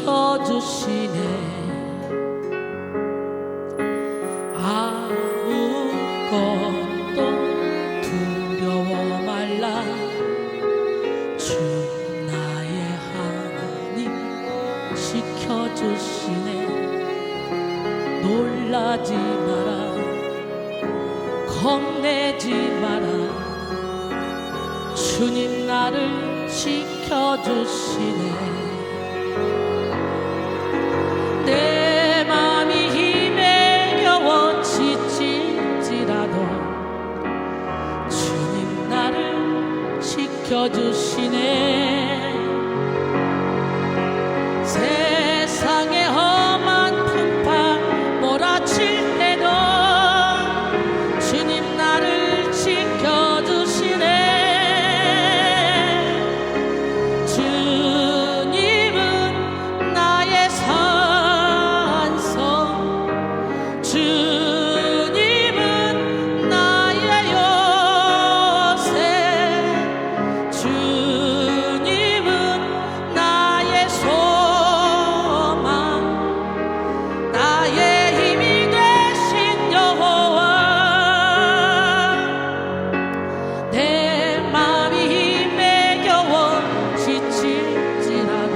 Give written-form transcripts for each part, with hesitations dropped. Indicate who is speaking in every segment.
Speaker 1: 지켜주시네. 아무것도 두려워 말라. 주 나의 하나님 지켜주시네. 놀라지 마라, 겁내지 마라. 주님 나를 지켜주시네. 내 맘이 힘에 겨워 지칠지라도 주님 나를 지켜주시네. 세상의 험한 풍파 몰아칠 때도 주님 나를 지켜주시네. 주님은 나의 산성, 주님은 나의 요새, 주님은 나의 소망, 나의 힘이 되신 여호와. 내 맘이 힘에 겨워 지칠지라도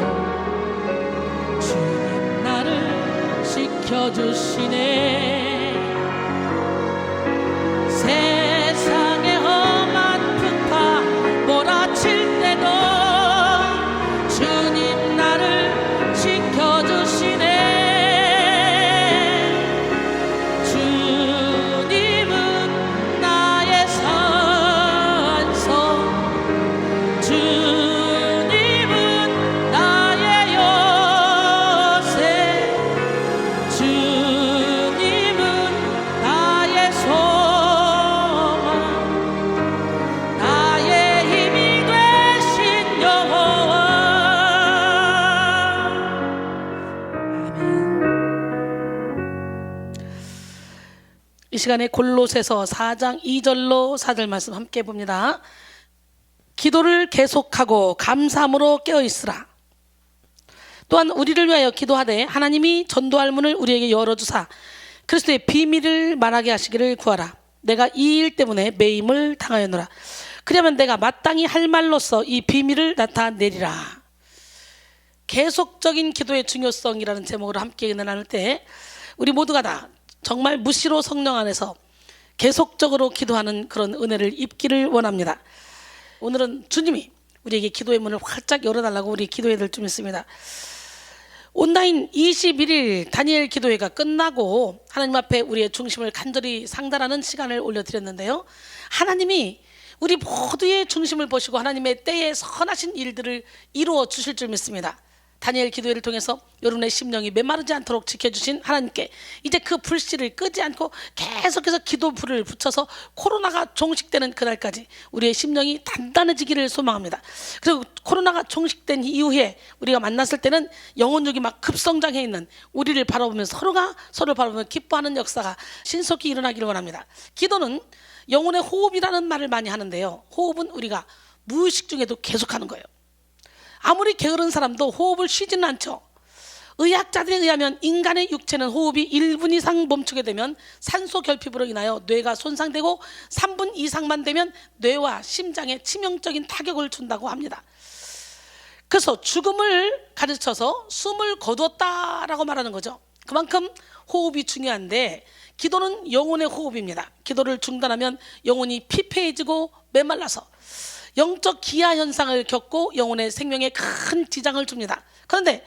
Speaker 1: 주님 나를 지켜주시네. 세상의 험한 풍파 몰아칠 때도 주님 나를 지켜주시네. 주님은 나의 산성, 주님은 나의 요새, 주님은 나의 소망, 나의 힘이 되신 여호와. 아멘. 이 시간에 골로새서 4장 2절로 4절 말씀 함께 봅니다. 기도를 계속하고 감사함으로 깨어있으라. 또한 우리를 위하여 기도하되 하나님이 전도할 문을 우리에게 열어주사 그리스도의 비밀을 말하게 하시기를 구하라. 내가 이 일 때문에 매임을 당하였노라. 그러면 내가 마땅히 할 말로써 이 비밀을 나타내리라. 계속적인 기도의 중요성이라는 제목으로 함께 은혜 나눌 때 우리 모두가 다 정말 무시로 성령 안에서 계속적으로 기도하는 그런 은혜를 입기를 원합니다. 오늘은 주님이 우리에게 기도의 문을 활짝 열어달라고 우리 기도해야 될 좀 있습니다. 온라인 21일 다니엘 기도회가 끝나고 하나님 앞에 우리의 중심을 간절히 상달하는 시간을 올려드렸는데요, 하나님이 우리 모두의 중심을 보시고 하나님의 때에 선하신 일들을 이루어 주실 줄 믿습니다. 다니엘 기도회를 통해서 여러분의 심령이 메마르지 않도록 지켜주신 하나님께 이제 그 불씨를 끄지 않고 계속해서 기도 불을 붙여서 코로나가 종식되는 그날까지 우리의 심령이 단단해지기를 소망합니다. 그리고 코로나가 종식된 이후에 우리가 만났을 때는 영혼력이 막 급성장해 있는 우리를 바라보면서 서로가 서로를 바라보며 기뻐하는 역사가 신속히 일어나기를 원합니다. 기도는 영혼의 호흡이라는 말을 많이 하는데요, 호흡은 우리가 무의식 중에도 계속하는 거예요. 아무리 게으른 사람도 호흡을 쉬지는 않죠. 의학자들에 의하면 인간의 육체는 호흡이 1분 이상 멈추게 되면 산소 결핍으로 인하여 뇌가 손상되고 3분 이상만 되면 뇌와 심장에 치명적인 타격을 준다고 합니다. 그래서 죽음을 가르쳐서 숨을 거두었다라고 말하는 거죠. 그만큼 호흡이 중요한데 기도는 영혼의 호흡입니다. 기도를 중단하면 영혼이 피폐해지고 메말라서 영적 기아 현상을 겪고 영혼의 생명에 큰 지장을 줍니다. 그런데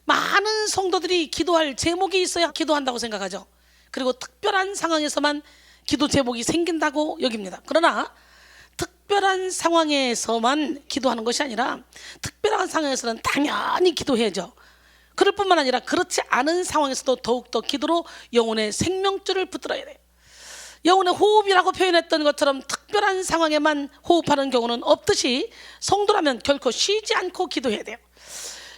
Speaker 1: 많은 성도들이 기도할 제목이 있어야 기도한다고 생각하죠. 그리고 특별한 상황에서만 기도 제목이 생긴다고 여깁니다. 그러나 특별한 상황에서만 기도하는 것이 아니라 특별한 상황에서는 당연히 기도해야죠. 그럴 뿐만 아니라 그렇지 않은 상황에서도 더욱더 기도로 영혼의 생명줄을 붙들어야 돼요. 영혼의 호흡이라고 표현했던 것처럼 특별한 상황에만 호흡하는 경우는 없듯이 성도라면 결코 쉬지 않고 기도해야 돼요.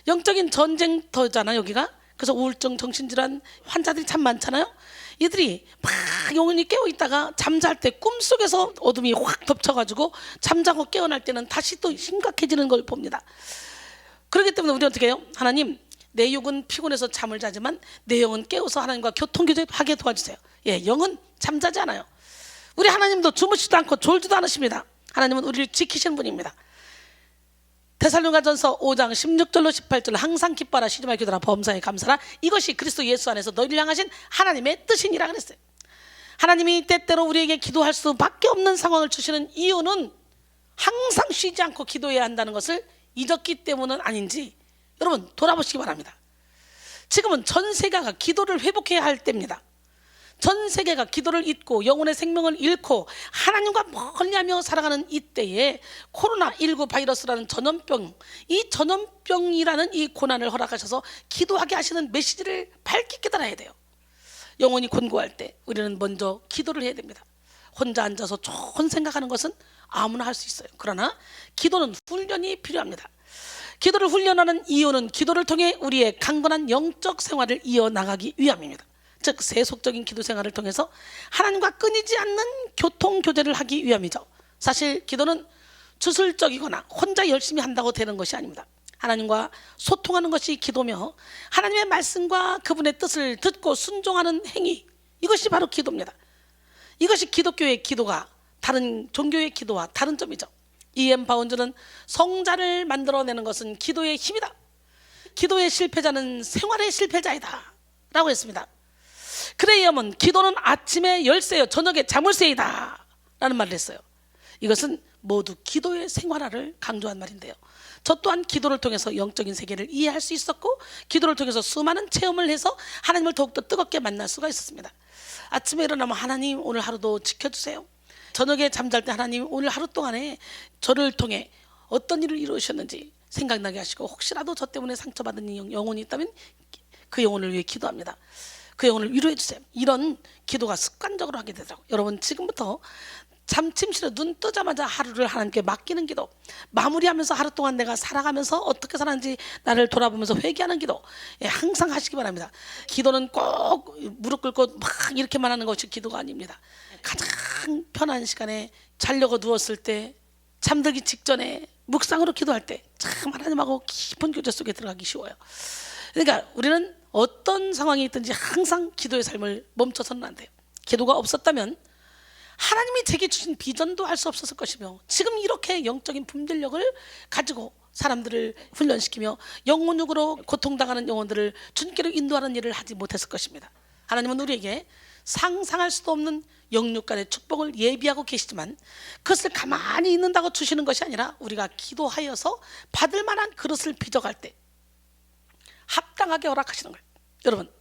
Speaker 1: 영적인 전쟁터잖아요, 여기가. 그래서 우울증, 정신질환 환자들이 참 많잖아요. 이들이 막 영혼이 깨어있다가 잠잘 때 꿈속에서 어둠이 확 덮쳐가지고 잠자고 깨어날 때는 다시 또 심각해지는 걸 봅니다. 그렇기 때문에 우리 어떻게 해요? 하나님, 내 육은 피곤해서 잠을 자지만 내 영은 깨어서 하나님과 교통교제하게 도와주세요. 예, 영은 잠자지 않아요. 우리 하나님도 주무시지도 않고 졸지도 않으십니다. 하나님은 우리를 지키시는 분입니다. 데살로니가전서 5장 16절로 18절 항상 기뻐하라 쉬지 말고 기도하라 범사에 감사하라 이것이 그리스도 예수 안에서 너희를 향하신 하나님의 뜻이니라 그랬어요. 하나님이 때때로 우리에게 기도할 수밖에 없는 상황을 주시는 이유는 항상 쉬지 않고 기도해야 한다는 것을 잊었기 때문은 아닌지 여러분 돌아보시기 바랍니다. 지금은 전 세계가 기도를 회복해야 할 때입니다. 전 세계가 기도를 잊고 영혼의 생명을 잃고 하나님과 멀리하며 살아가는 이때에 코로나19 바이러스라는 전염병, 이 전염병이라는 이 고난을 허락하셔서 기도하게 하시는 메시지를 밝게 깨달아야 돼요. 영혼이 곤고할 때 우리는 먼저 기도를 해야 됩니다. 혼자 앉아서 좋은 생각하는 것은 아무나 할 수 있어요. 그러나 기도는 훈련이 필요합니다. 기도를 훈련하는 이유는 기도를 통해 우리의 강건한 영적 생활을 이어나가기 위함입니다. 즉 세속적인 기도 생활을 통해서 하나님과 끊이지 않는 교통교제를 하기 위함이죠. 사실 기도는 주술적이거나 혼자 열심히 한다고 되는 것이 아닙니다. 하나님과 소통하는 것이 기도며 하나님의 말씀과 그분의 뜻을 듣고 순종하는 행위, 이것이 바로 기도입니다. 이것이 기독교의 기도가 다른 종교의 기도와 다른 점이죠. E.M. 바운즈는 성자를 만들어내는 것은 기도의 힘이다. 기도의 실패자는 생활의 실패자이다 라고 했습니다. 그레이엄은 기도는 아침에 열쇠요 저녁에 자물쇠이다 라는 말을 했어요. 이것은 모두 기도의 생활화를 강조한 말인데요. 저 또한 기도를 통해서 영적인 세계를 이해할 수 있었고 기도를 통해서 수많은 체험을 해서 하나님을 더욱더 뜨겁게 만날 수가 있었습니다. 아침에 일어나면 하나님 오늘 하루도 지켜주세요. 저녁에 잠잘 때 하나님 오늘 하루 동안에 저를 통해 어떤 일을 이루셨는지 생각나게 하시고 혹시라도 저 때문에 상처받은 영혼이 있다면 그 영혼을 위해 기도합니다. 그 영혼을 위로해 주세요. 이런 기도가 습관적으로 하게 되더라고요. 여러분 지금부터 잠침실에 눈 뜨자마자 하루를 하나님께 맡기는 기도, 마무리하면서 하루 동안 내가 살아가면서 어떻게 살았는지 나를 돌아보면서 회개하는 기도, 예, 항상 하시기 바랍니다. 기도는 꼭 무릎 꿇고 막 이렇게만 하는 것이 기도가 아닙니다. 가장 편한 시간에 자려고 누웠을 때, 잠들기 직전에 묵상으로 기도할 때 참 하나님하고 깊은 교제 속에 들어가기 쉬워요. 그러니까 우리는 어떤 상황이 있든지 항상 기도의 삶을 멈춰서는 안 돼요. 기도가 없었다면 하나님이 제게 주신 비전도 할 수 없었을 것이며 지금 이렇게 영적인 분별력을 가지고 사람들을 훈련시키며 영혼육으로 고통당하는 영혼들을 주님께로 인도하는 일을 하지 못했을 것입니다. 하나님은 우리에게 상상할 수도 없는 영육 간의 축복을 예비하고 계시지만 그것을 가만히 있는다고 주시는 것이 아니라 우리가 기도하여서 받을 만한 그릇을 빚어갈 때 합당하게 허락하시는 거예요. 여러분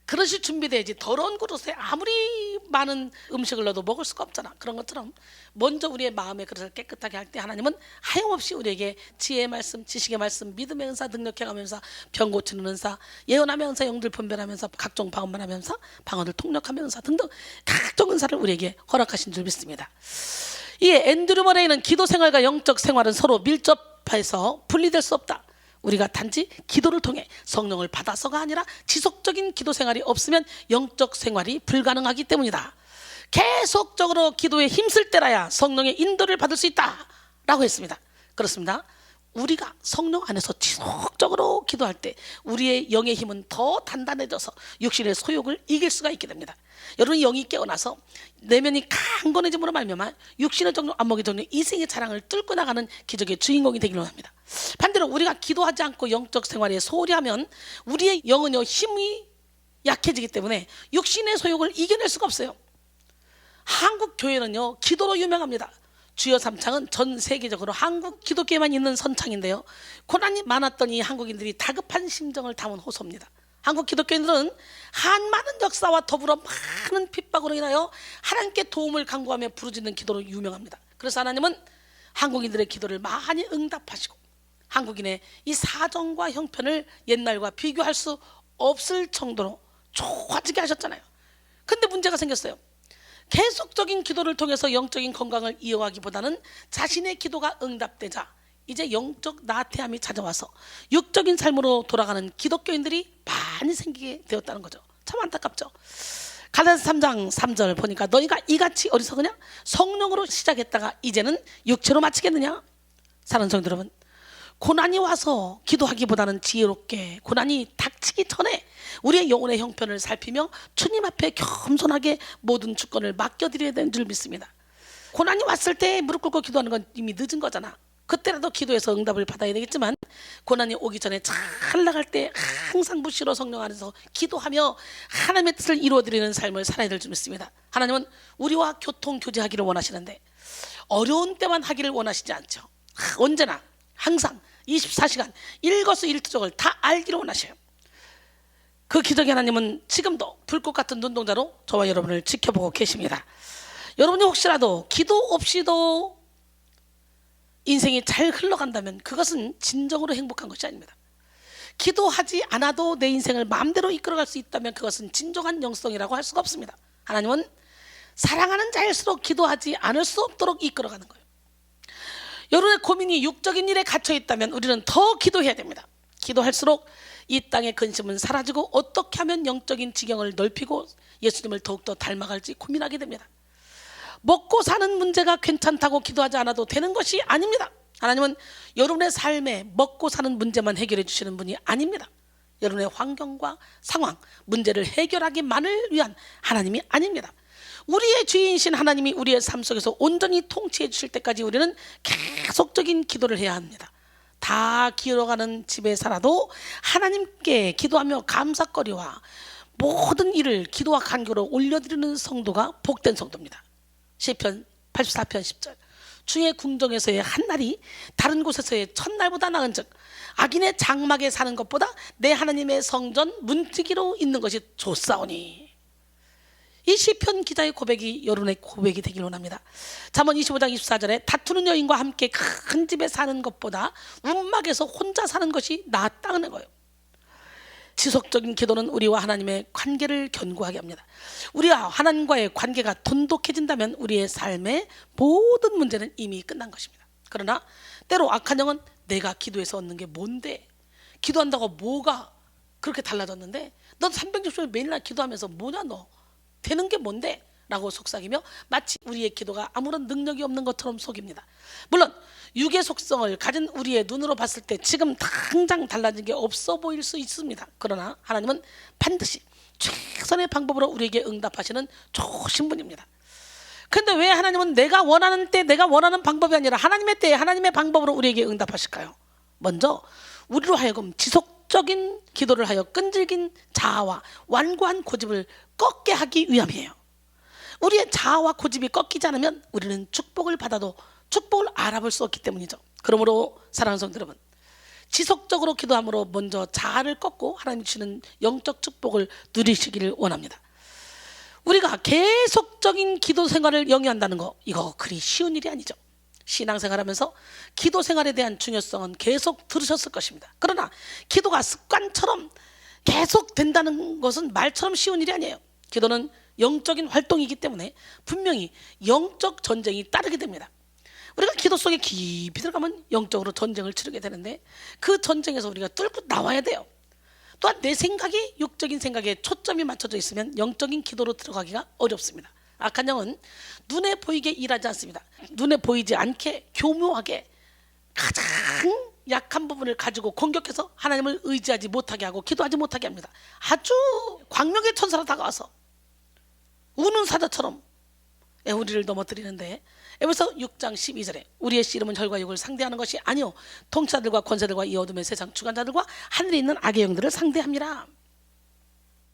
Speaker 1: 그릇이 준비돼야지 더러운 그릇에 아무리 많은 음식을 넣어도 먹을 수가 없잖아. 그런 것처럼 먼저 우리의 마음의 그릇을 깨끗하게 할 때 하나님은 하염없이 우리에게 지혜의 말씀, 지식의 말씀, 믿음의 은사 능력해가면서 병 고치는 은사, 예언하며 은사, 영들 분별하면서 각종 방언만 하면서 방언을 통역하며 은사 등등 각종 은사를 우리에게 허락하신 줄 믿습니다. 이에 앤드류 머레이는 기도 생활과 영적 생활은 서로 밀접해서 분리될 수 없다. 우리가 단지 기도를 통해 성령을 받아서가 아니라 지속적인 기도 생활이 없으면 영적 생활이 불가능하기 때문이다. 계속적으로 기도에 힘쓸 때라야 성령의 인도를 받을 수 있다 라고 했습니다. 그렇습니다. 우리가 성령 안에서 지속적으로 기도할 때 우리의 영의 힘은 더 단단해져서 육신의 소욕을 이길 수가 있게 됩니다. 여러분 영이 깨어나서 내면이 강건해짐으로 말미암아 육신의 정욕, 안목의 정욕, 이생의 자랑을 뚫고 나가는 기적의 주인공이 되기로 합니다. 반대로 우리가 기도하지 않고 영적 생활에 소홀히 하면 우리의 영은요 힘이 약해지기 때문에 육신의 소욕을 이겨낼 수가 없어요. 한국 교회는요 기도로 유명합니다. 주여 삼창은 전 세계적으로 한국 기독교에만 있는 선창인데요, 고난이 많았던 이 한국인들이 다급한 심정을 담은 호소입니다. 한국 기독교인들은 한 많은 역사와 더불어 많은 핍박으로 인하여 하나님께 도움을 간구하며 부르짖는 기도로 유명합니다. 그래서 하나님은 한국인들의 기도를 많이 응답하시고 한국인의 이 사정과 형편을 옛날과 비교할 수 없을 정도로 좋아지게 하셨잖아요. 근데 문제가 생겼어요. 계속적인 기도를 통해서 영적인 건강을 이어가기보다는 자신의 기도가 응답되자 이제 영적 나태함이 찾아와서 육적인 삶으로 돌아가는 기독교인들이 많이 생기게 되었다는 거죠. 참 안타깝죠. 갈라디아서 3장 3절 보니까 너희가 이같이 어리석으냐? 성령으로 시작했다가 이제는 육체로 마치겠느냐? 사랑하는 성도 여러분, 고난이 와서 기도하기보다는 지혜롭게 고난이 닥치기 전에 우리의 영혼의 형편을 살피며 주님 앞에 겸손하게 모든 주권을 맡겨드려야 되는 줄 믿습니다. 고난이 왔을 때 무릎 꿇고 기도하는 건 이미 늦은 거잖아. 그때라도 기도해서 응답을 받아야 되겠지만 고난이 오기 전에 잘 나갈 때 항상 무시로 성령 안에서 기도하며 하나님의 뜻을 이루어드리는 삶을 살아야 될 줄 믿습니다. 하나님은 우리와 교통 교제하기를 원하시는데 어려운 때만 하기를 원하시지 않죠. 언제나 항상 24시간 일거수일투족을 다 알기를 원하셔요. 그 기적의 하나님은 지금도 불꽃 같은 눈동자로 저와 여러분을 지켜보고 계십니다. 여러분이 혹시라도 기도 없이도 인생이 잘 흘러간다면 그것은 진정으로 행복한 것이 아닙니다. 기도하지 않아도 내 인생을 마음대로 이끌어갈 수 있다면 그것은 진정한 영성이라고 할 수가 없습니다. 하나님은 사랑하는 자일수록 기도하지 않을 수 없도록 이끌어가는 거예요. 여러분의 고민이 육적인 일에 갇혀 있다면 우리는 더 기도해야 됩니다. 기도할수록 이 땅의 근심은 사라지고 어떻게 하면 영적인 지경을 넓히고 예수님을 더욱더 닮아갈지 고민하게 됩니다. 먹고 사는 문제가 괜찮다고 기도하지 않아도 되는 것이 아닙니다. 하나님은 여러분의 삶에 먹고 사는 문제만 해결해 주시는 분이 아닙니다. 여러분의 환경과 상황, 문제를 해결하기만을 위한 하나님이 아닙니다. 우리의 주인이신 하나님이 우리의 삶 속에서 온전히 통치해 주실 때까지 우리는 계속적인 기도를 해야 합니다. 다 기어가는 집에 살아도 하나님께 기도하며 감사거리와 모든 일을 기도와 간구로 올려드리는 성도가 복된 성도입니다. 시편 84편 10절 주의 궁정에서의 한 날이 다른 곳에서의 첫날보다 나은즉 악인의 장막에 사는 것보다 내 하나님의 성전 문지기로 있는 것이 좋사오니. 이 시편 기자의 고백이 여러분의 고백이 되길 원합니다. 잠언 25장 24절에 다투는 여인과 함께 큰 집에 사는 것보다 움막에서 혼자 사는 것이 낫다는 거예요. 지속적인 기도는 우리와 하나님의 관계를 견고하게 합니다. 우리와 하나님과의 관계가 돈독해진다면 우리의 삶의 모든 문제는 이미 끝난 것입니다. 그러나 때로 악한 영은 내가 기도해서 얻는 게 뭔데? 기도한다고 뭐가 그렇게 달라졌는데? 넌 360일 매일날 기도하면서 뭐냐 너? 되는 게 뭔데? 라고 속삭이며 마치 우리의 기도가 아무런 능력이 없는 것처럼 속입니다. 물론 육의 속성을 가진 우리의 눈으로 봤을 때 지금 당장 달라진 게 없어 보일 수 있습니다. 그러나 하나님은 반드시 최선의 방법으로 우리에게 응답하시는 좋으신 분입니다. 그런데 왜 하나님은 내가 원하는 때 내가 원하는 방법이 아니라 하나님의 때에 하나님의 방법으로 우리에게 응답하실까요? 먼저 우리로 하여금 지속적인 기도를 하여 끈질긴 자아와 완고한 고집을 꺾게 하기 위함이에요. 우리의 자아와 고집이 꺾이지 않으면 우리는 축복을 받아도 축복을 알아볼 수 없기 때문이죠. 그러므로 사랑하는 성도 여러분, 지속적으로 기도함으로 먼저 자아를 꺾고 하나님 주시는 영적 축복을 누리시기를 원합니다. 우리가 계속적인 기도 생활을 영위한다는 거, 이거 그리 쉬운 일이 아니죠. 신앙생활하면서 기도 생활에 대한 중요성은 계속 들으셨을 것입니다. 그러나 기도가 습관처럼 계속 된다는 것은 말처럼 쉬운 일이 아니에요. 기도는 영적인 활동이기 때문에 분명히 영적 전쟁이 따르게 됩니다. 우리가 기도 속에 깊이 들어가면 영적으로 전쟁을 치르게 되는데 그 전쟁에서 우리가 뚫고 나와야 돼요. 또한 내 생각이 육적인 생각에 초점이 맞춰져 있으면 영적인 기도로 들어가기가 어렵습니다. 악한 영은 눈에 보이게 일하지 않습니다. 눈에 보이지 않게 교묘하게 가장 약한 부분을 가지고 공격해서 하나님을 의지하지 못하게 하고 기도하지 못하게 합니다. 아주 광명의 천사로 다가와서 우는 사자처럼 우리를 넘어뜨리는데 에베소 6장 12절에 우리의 씨름은 혈과 육을 상대하는 것이 아니요 통치자들과 권세들과 이 어둠의 세상 주관자들과 하늘에 있는 악의 영들을 상대합니다.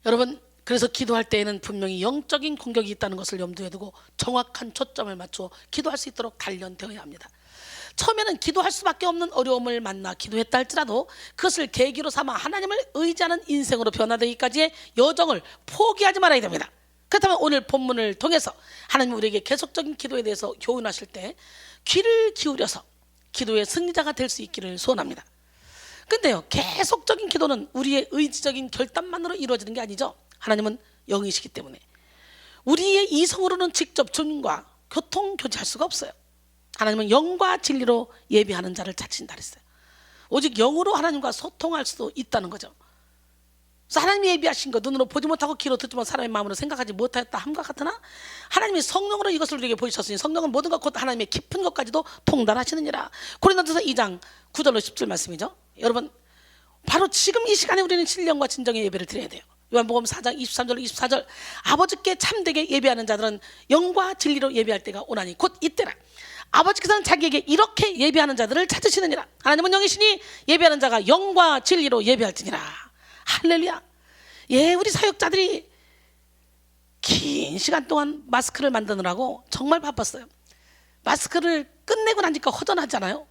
Speaker 1: 여러분, 그래서 기도할 때에는 분명히 영적인 공격이 있다는 것을 염두에 두고 정확한 초점을 맞춰 기도할 수 있도록 단련되어야 합니다. 처음에는 기도할 수밖에 없는 어려움을 만나 기도했다 할지라도 그것을 계기로 삼아 하나님을 의지하는 인생으로 변화되기까지의 여정을 포기하지 말아야 됩니다. 그렇다면 오늘 본문을 통해서 하나님 우리에게 계속적인 기도에 대해서 교훈하실 때 귀를 기울여서 기도의 승리자가 될 수 있기를 소원합니다. 근데요, 계속적인 기도는 우리의 의지적인 결단만으로 이루어지는 게 아니죠. 하나님은 영이시기 때문에 우리의 이성으로는 직접 주님과 교통 교제할 수가 없어요. 하나님은 영과 진리로 예비하는 자를 찾으신다 그랬어요. 오직 영으로 하나님과 소통할 수 있다는 거죠. 그래서 하나님이 예비하신 거 눈으로 보지 못하고 귀로 듣지만 사람의 마음으로 생각하지 못하였다 함과 같으나 하나님이 성령으로 이것을 우리에게 보이셨으니 성령은 모든 것 곧 하나님의 깊은 것까지도 통달하시느니라. 고린도전서 2장 9절로 10절 말씀이죠. 여러분 바로 지금 이 시간에 우리는 신령과 진정의 예배를 드려야 돼요. 요한복음 4장 23절 24절 아버지께 참되게 예배하는 자들은 영과 진리로 예배할 때가 오나니 곧 이때라. 아버지께서는 자기에게 이렇게 예배하는 자들을 찾으시느니라. 하나님은 영이시니 예배하는 자가 영과 진리로 예배할지니라. 할렐루야. 예, 우리 사역자들이 긴 시간 동안 마스크를 만드느라고 정말 바빴어요. 마스크를 끝내고 나니까 허전하잖아요.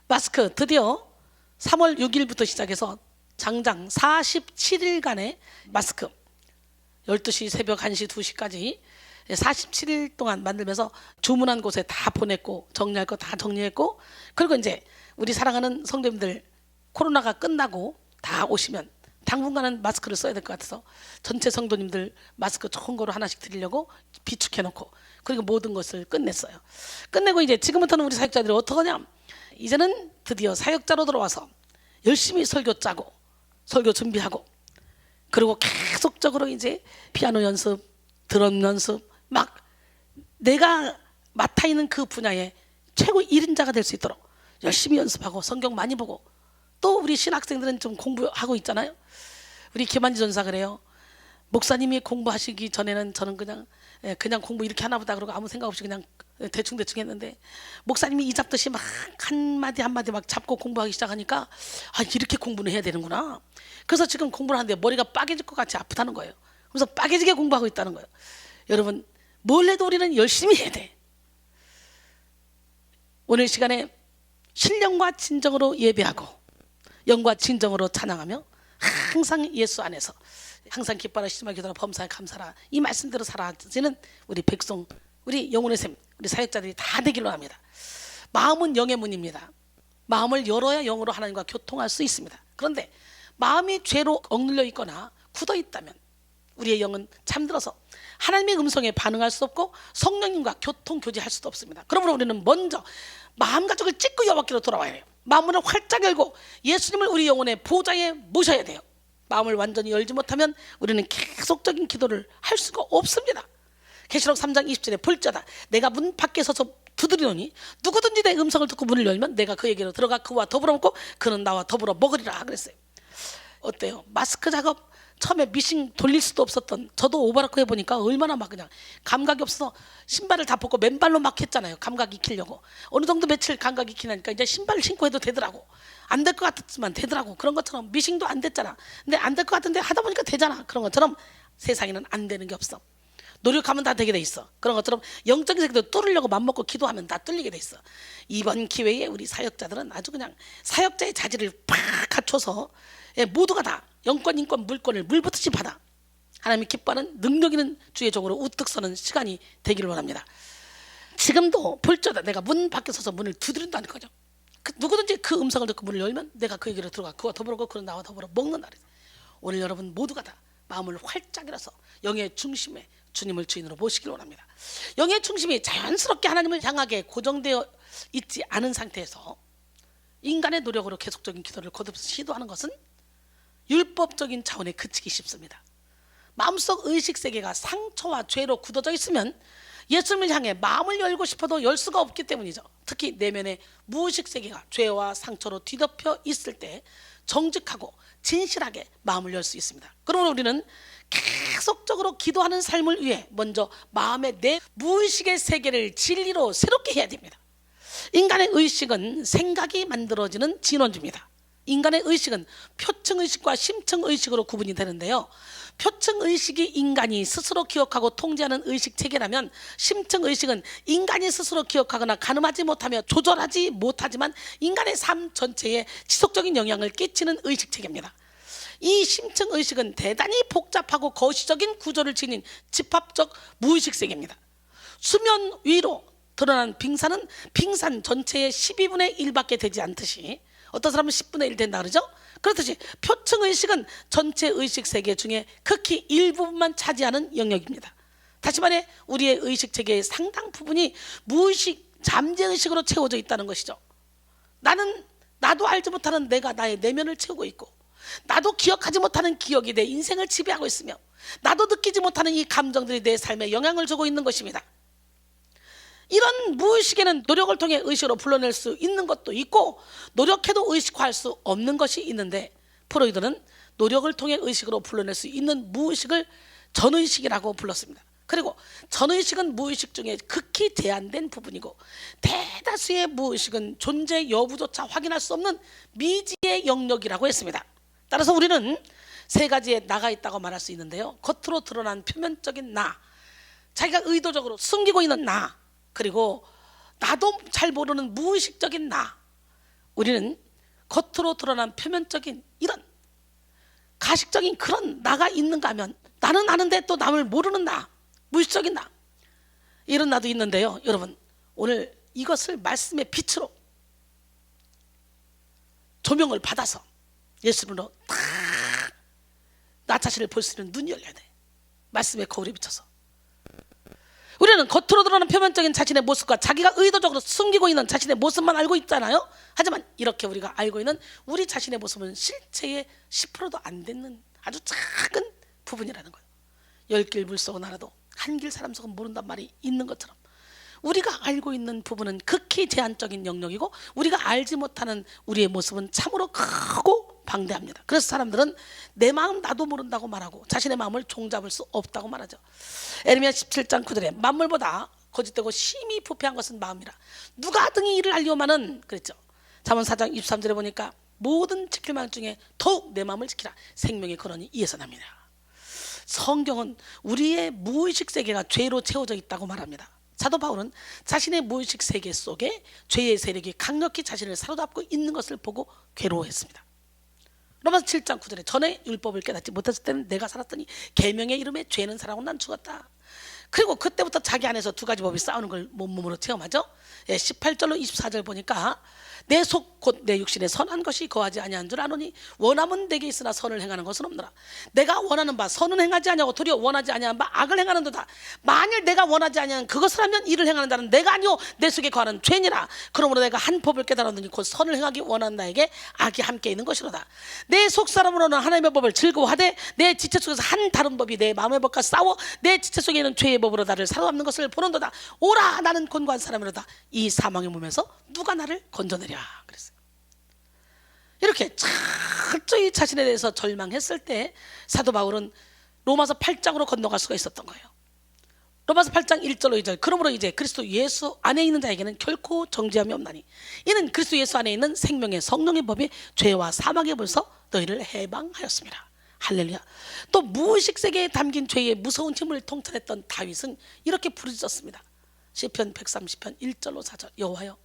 Speaker 1: 마스크 드디어 3월 6일부터 시작해서 장장 47일간의 마스크 12시 새벽 1시 2시까지 47일 동안 만들면서 주문한 곳에 다 보냈고 정리할 거 다 정리했고, 그리고 이제 우리 사랑하는 성도님들 코로나가 끝나고 다 오시면 당분간은 마스크를 써야 될 것 같아서 전체 성도님들 마스크 좋은 거로 하나씩 드리려고 비축해 놓고 그리고 모든 것을 끝냈어요. 끝내고 이제 지금부터는 우리 사역자들이 어떡하냐, 이제는 드디어 사역자로 들어와서 열심히 설교 짜고 설교 준비하고, 그리고 계속적으로 이제 피아노 연습, 드럼 연습, 막 내가 맡아 있는 그 분야의 최고 1인자가 될 수 있도록 열심히 연습하고 성경 많이 보고, 또 우리 신학생들은 좀 공부하고 있잖아요. 우리 김한지 전사 그래요. 목사님이 공부하시기 전에는 저는 그냥 공부 이렇게 하나 보다 그러고 아무 생각 없이 그냥 대충 했는데, 목사님이 이 잡듯이 막 한마디 한마디 막 잡고 공부하기 시작하니까 아, 이렇게 공부는 해야 되는구나. 그래서 지금 공부를 하는데 머리가 빠개질 것 같이 아프다는 거예요. 그래서 빠개지게 공부하고 있다는 거예요. 여러분 뭘 해도 우리는 열심히 해야 돼. 오늘 시간에 신령과 진정으로 예배하고 영과 진정으로 찬양하며 항상 예수 안에서 항상 기뻐하라 시심하게 기도하라 범사에 감사하라 이 말씀대로 살아지는 우리 백성, 우리 영혼의 샘, 우리 사역자들이 다 되기로 합니다. 마음은 영의 문입니다. 마음을 열어야 영으로 하나님과 교통할 수 있습니다. 그런데 마음이 죄로 억눌려 있거나 굳어 있다면 우리의 영은 잠들어서 하나님의 음성에 반응할 수 없고 성령님과 교통 교제할 수도 없습니다. 그러므로 우리는 먼저 마음가짐을 찢고 여호와께로 돌아와야 해요. 마음문을 활짝 열고 예수님을 우리 영혼의 보좌에 모셔야 돼요. 마음을 완전히 열지 못하면 우리는 계속적인 기도를 할 수가 없습니다. 계시록 3장 20절에 볼자다 내가 문 밖에 서서 두드리노니 누구든지 내 음성을 듣고 문을 열면 내가 그에게로 들어가 그와 더불어 먹고 그는 나와 더불어 먹으리라 그랬어요. 어때요? 마스크 작업 처음에 미싱 돌릴 수도 없었던 저도 오버라크 해보니까 얼마나 막 그냥 감각이 없어서 신발을 다 벗고 맨발로 막 했잖아요. 감각 익히려고. 어느 정도 며칠 감각 익히니까 이제 신발을 신고 해도 되더라고. 안 될 것 같았지만 되더라고. 그런 것처럼 미싱도 안 됐잖아. 근데 안 될 것 같은데 하다 보니까 되잖아. 그런 것처럼 세상에는 안 되는 게 없어. 노력하면 다 되게 돼 있어. 그런 것처럼 영적인 세계도 뚫으려고 맘먹고 기도하면 다 뚫리게 돼 있어. 이번 기회에 우리 사역자들은 아주 그냥 사역자의 자질을 팍 갖춰서 모두가 다 영권, 인권, 물권을 물붓듯이 받아 하나님이 기뻐하는 능력 있는 주의 종으로 우뚝 서는 시간이 되기를 원합니다. 지금도 볼자다 내가 문 밖에 서서 문을 두드린다는 거죠. 누구든지 그 음성을 듣고 문을 열면 내가 그에게로 들어가 그와 더불어 먹고 그는 나와 더불어 먹는 날이다. 오늘 여러분 모두가 다 마음을 활짝 열어서 영의 중심에 주님을 주인으로 모시길 원합니다. 영의 중심이 자연스럽게 하나님을 향하게 고정되어 있지 않은 상태에서 인간의 노력으로 계속적인 기도를 거듭해서 시도하는 것은 율법적인 차원에 그치기 쉽습니다. 마음속 의식세계가 상처와 죄로 굳어져 있으면 예수님을 향해 마음을 열고 싶어도 열 수가 없기 때문이죠. 특히 내면의 무의식세계가 죄와 상처로 뒤덮여 있을 때 정직하고 진실하게 마음을 열 수 있습니다. 그러므로 우리는 계속적으로 기도하는 삶을 위해 먼저 마음의 내 무의식의 세계를 진리로 새롭게 해야 됩니다. 인간의 의식은 생각이 만들어지는 진원주입니다. 인간의 의식은 표층의식과 심층의식으로 구분이 되는데요, 표층의식이 인간이 스스로 기억하고 통제하는 의식체계라면 심층의식은 인간이 스스로 기억하거나 가늠하지 못하며 조절하지 못하지만 인간의 삶 전체에 지속적인 영향을 끼치는 의식체계입니다. 이 심층의식은 대단히 복잡하고 거시적인 구조를 지닌 집합적 무의식세계입니다. 수면 위로 드러난 빙산은 빙산 전체의 12분의 1밖에 되지 않듯이, 어떤 사람은 10분의 1 된다 그러죠? 그렇듯이 표층의식은 전체 의식세계 중에 극히 일부분만 차지하는 영역입니다. 다시 말해 우리의 의식체계의 상당 부분이 무의식, 잠재의식으로 채워져 있다는 것이죠. 나도 알지 못하는 내가 나의 내면을 채우고 있고, 나도 기억하지 못하는 기억이 내 인생을 지배하고 있으며 나도 느끼지 못하는 이 감정들이 내 삶에 영향을 주고 있는 것입니다. 이런 무의식에는 노력을 통해 의식으로 불러낼 수 있는 것도 있고 노력해도 의식화할 수 없는 것이 있는데, 프로이드는 노력을 통해 의식으로 불러낼 수 있는 무의식을 전의식이라고 불렀습니다. 그리고 전의식은 무의식 중에 극히 제한된 부분이고 대다수의 무의식은 존재 여부조차 확인할 수 없는 미지의 영역이라고 했습니다. 따라서 우리는 세 가지의 나가 있다고 말할 수 있는데요. 겉으로 드러난 표면적인 나, 자기가 의도적으로 숨기고 있는 나, 그리고 나도 잘 모르는 무의식적인 나. 우리는 겉으로 드러난 표면적인 이런 가식적인 그런 나가 있는가 하면 나는 아는데 또 남을 모르는 나, 무의식적인 나, 이런 나도 있는데요. 여러분, 오늘 이것을 말씀의 빛으로 조명을 받아서 예수님으로 다 나 자신을 볼 수 있는 눈이 열려야 돼. 말씀의 거울에 비춰서 우리는 겉으로 드러나는 표면적인 자신의 모습과 자기가 의도적으로 숨기고 있는 자신의 모습만 알고 있잖아요. 하지만 이렇게 우리가 알고 있는 우리 자신의 모습은 실체의 10%도 안 되는 아주 작은 부분이라는 거예요. 10길 물속은 알아도 한 길 사람 속은 모른단 말이 있는 것처럼 우리가 알고 있는 부분은 극히 제한적인 영역이고 우리가 알지 못하는 우리의 모습은 참으로 크고 방대합니다. 그래서 사람들은 내 마음 나도 모른다고 말하고 자신의 마음을 종잡을 수 없다고 말하죠. 에레미야 17장 9절에 만물보다 거짓되고 심히 부패한 것은 마음이라 누가 등이 이를 알려오마는 그랬죠. 잠언 4장 23절에 보니까 모든 지킬 마음 중에 더욱 내 마음을 지키라. 생명의 근원이 이에서 납니다. 성경은 우리의 무의식 세계가 죄로 채워져 있다고 말합니다. 사도 바울은 자신의 무의식 세계 속에 죄의 세력이 강력히 자신을 사로잡고 있는 것을 보고 괴로워했습니다. 로마서 7장 9절에 전에 율법을 깨닫지 못했을 때는 내가 살았더니 계명의 이름에 죄는 살아고 난 죽었다. 그리고 그때부터 자기 안에서 두 가지 법이 싸우는 걸 몸으로 체험하죠. 18절로 24절 보니까 내 속 곧 내 육신에 선한 것이 거하지 아니한 줄 아노니 원함은 내게 있으나 선을 행하는 것은 없노라. 내가 원하는 바 선은 행하지 아니하고 도리어 원하지 아니한 바 악을 행하는도다. 만일 내가 원하지 아니한 그것을 하면 이를 행하는 자는 내가 아니오 내 속에 거하는 죄니라. 그러므로 내가 한 법을 깨달았느니 곧 선을 행하기 원하는 나에게 악이 함께 있는 것이로다. 내 속사람으로는 하나님의 법을 즐거워하되 내 지체 속에서 한 다른 법이 내 마음의 법과 싸워 내 지체 속에 있는 죄의 법으로 나를 사로잡는 것을 보는도다. 오라 나는 곤고한 사람이로다. 이 사망의 몸에서 누가 나를 건져내랴. 그랬어요. 이렇게 철저히 자신에 대해서 절망했을 때 사도 바울은 로마서 8장으로 건너갈 수가 있었던 거예요. 로마서 8장 1절로 2절 그러므로 이제 그리스도 예수 안에 있는 자에게는 결코 정죄함이 없나니 이는 그리스도 예수 안에 있는 생명의 성령의 법이 죄와 사망의 벌써 너희를 해방하였습니다. 할렐루야. 또 무의식 세계에 담긴 죄의 무서운 힘을 통찰했던 다윗은 이렇게 부르짖었습니다. 시편 130편 1절로 4절 여호와여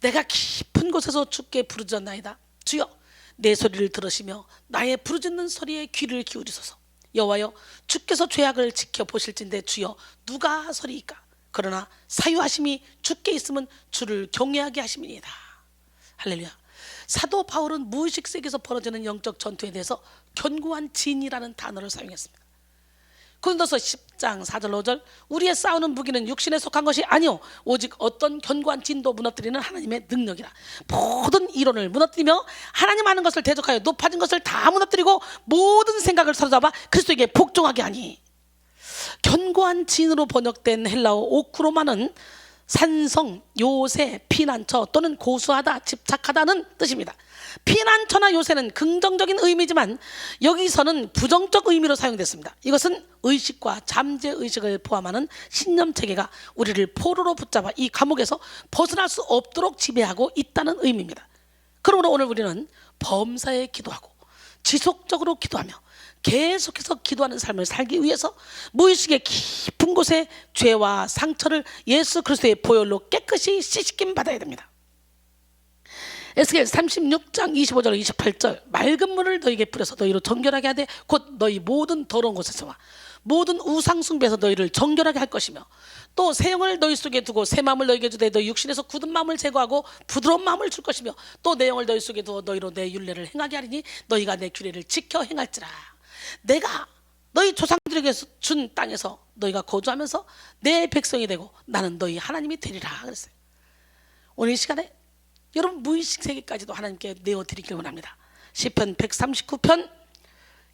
Speaker 1: 내가 깊은 곳에서 주께 부르짖었나이다. 주여 내 소리를 들으시며 나의 부르짖는 소리에 귀를 기울이소서. 여호와여 주께서 죄악을 지켜보실진데 주여 누가 서리이까. 그러나 사유하심이 주께 있으면 주를 경외하게 하심이니이다. 할렐루야. 사도 바울은 무의식 세계에서 벌어지는 영적 전투에 대해서 견고한 진이라는 단어를 사용했습니다. 고린도서 10장 4절 5절 우리의 싸우는 무기는 육신에 속한 것이 아니오 오직 어떤 견고한 진도 무너뜨리는 하나님의 능력이라. 모든 이론을 무너뜨리며 하나님 아는 것을 대적하여 높아진 것을 다 무너뜨리고 모든 생각을 사로잡아 그리스도에게 복종하게 하니. 견고한 진으로 번역된 헬라어 오크로마는 산성, 요새, 피난처 또는 고수하다, 집착하다는 뜻입니다. 피난처나 요새는 긍정적인 의미지만 여기서는 부정적 의미로 사용됐습니다. 이것은 의식과 잠재의식을 포함하는 신념체계가 우리를 포로로 붙잡아 이 감옥에서 벗어날 수 없도록 지배하고 있다는 의미입니다. 그러므로 오늘 우리는 범사에 기도하고 지속적으로 기도하며 계속해서 기도하는 삶을 살기 위해서 무의식의 깊은 곳에 죄와 상처를 예수 그리스도의 보혈로 깨끗이 씻김 받아야 됩니다. 에스겔 36장 25절 28절 맑은 물을 너희에게 뿌려서 너희로 정결하게 하되 곧 너희 모든 더러운 곳에서와 모든 우상 숭배에서 너희를 정결하게 할 것이며 또 새 영을 너희 속에 두고 새 마음을 너희에게 주되 너희 육신에서 굳은 마음을 제거하고 부드러운 마음을 줄 것이며 또 내 영을 너희 속에 두어 너희로 내 율례를 행하게 하리니 너희가 내 규례를 지켜 행할지라. 내가 너희 조상들에게 준 땅에서 너희가 거주하면서 내 백성이 되고 나는 너희 하나님이 되리라 그랬어요. 오늘 이 시간에 여러분 무의식 세계까지도 하나님께 내어드리길 원합니다. 시편 139편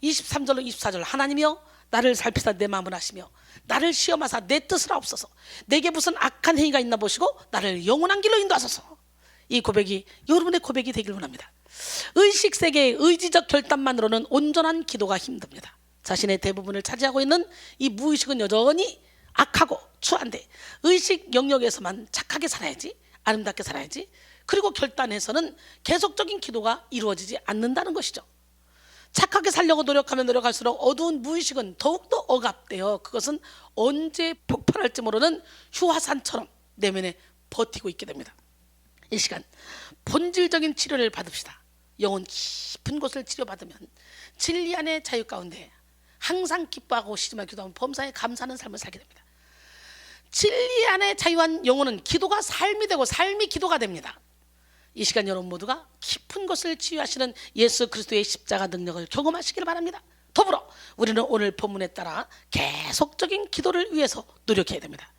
Speaker 1: 23절로 24절, 하나님이여 나를 살피사 내 마음을 아시며 나를 시험하사 내 뜻을 아옵소서. 내게 무슨 악한 행위가 있나 보시고 나를 영원한 길로 인도하소서. 이 고백이 여러분의 고백이 되길 원합니다. 의식세계의 의지적 결단만으로는 온전한 기도가 힘듭니다. 자신의 대부분을 차지하고 있는 이 무의식은 여전히 악하고 추한데, 의식 영역에서만 착하게 살아야지, 아름답게 살아야지, 그리고 결단해서는 계속적인 기도가 이루어지지 않는다는 것이죠. 착하게 살려고 노력하면 노력할수록 어두운 무의식은 더욱더 억압되어 그것은 언제 폭발할지 모르는 휴화산처럼 내면에 버티고 있게 됩니다. 이 시간 본질적인 치료를 받읍시다. 영혼 깊은 곳을 치료받으면 진리 안의 자유 가운데 항상 기뻐하고 시름하며 기도하면 범사에 감사하는 삶을 살게 됩니다. 진리 안에 자유한 영혼은 기도가 삶이 되고 삶이 기도가 됩니다. 이 시간 여러분 모두가 깊은 것을 치유하시는 예수 그리스도의 십자가 능력을 경험하시길 바랍니다. 더불어 우리는 오늘 본문에 따라 계속적인 기도를 위해서 노력해야 됩니다.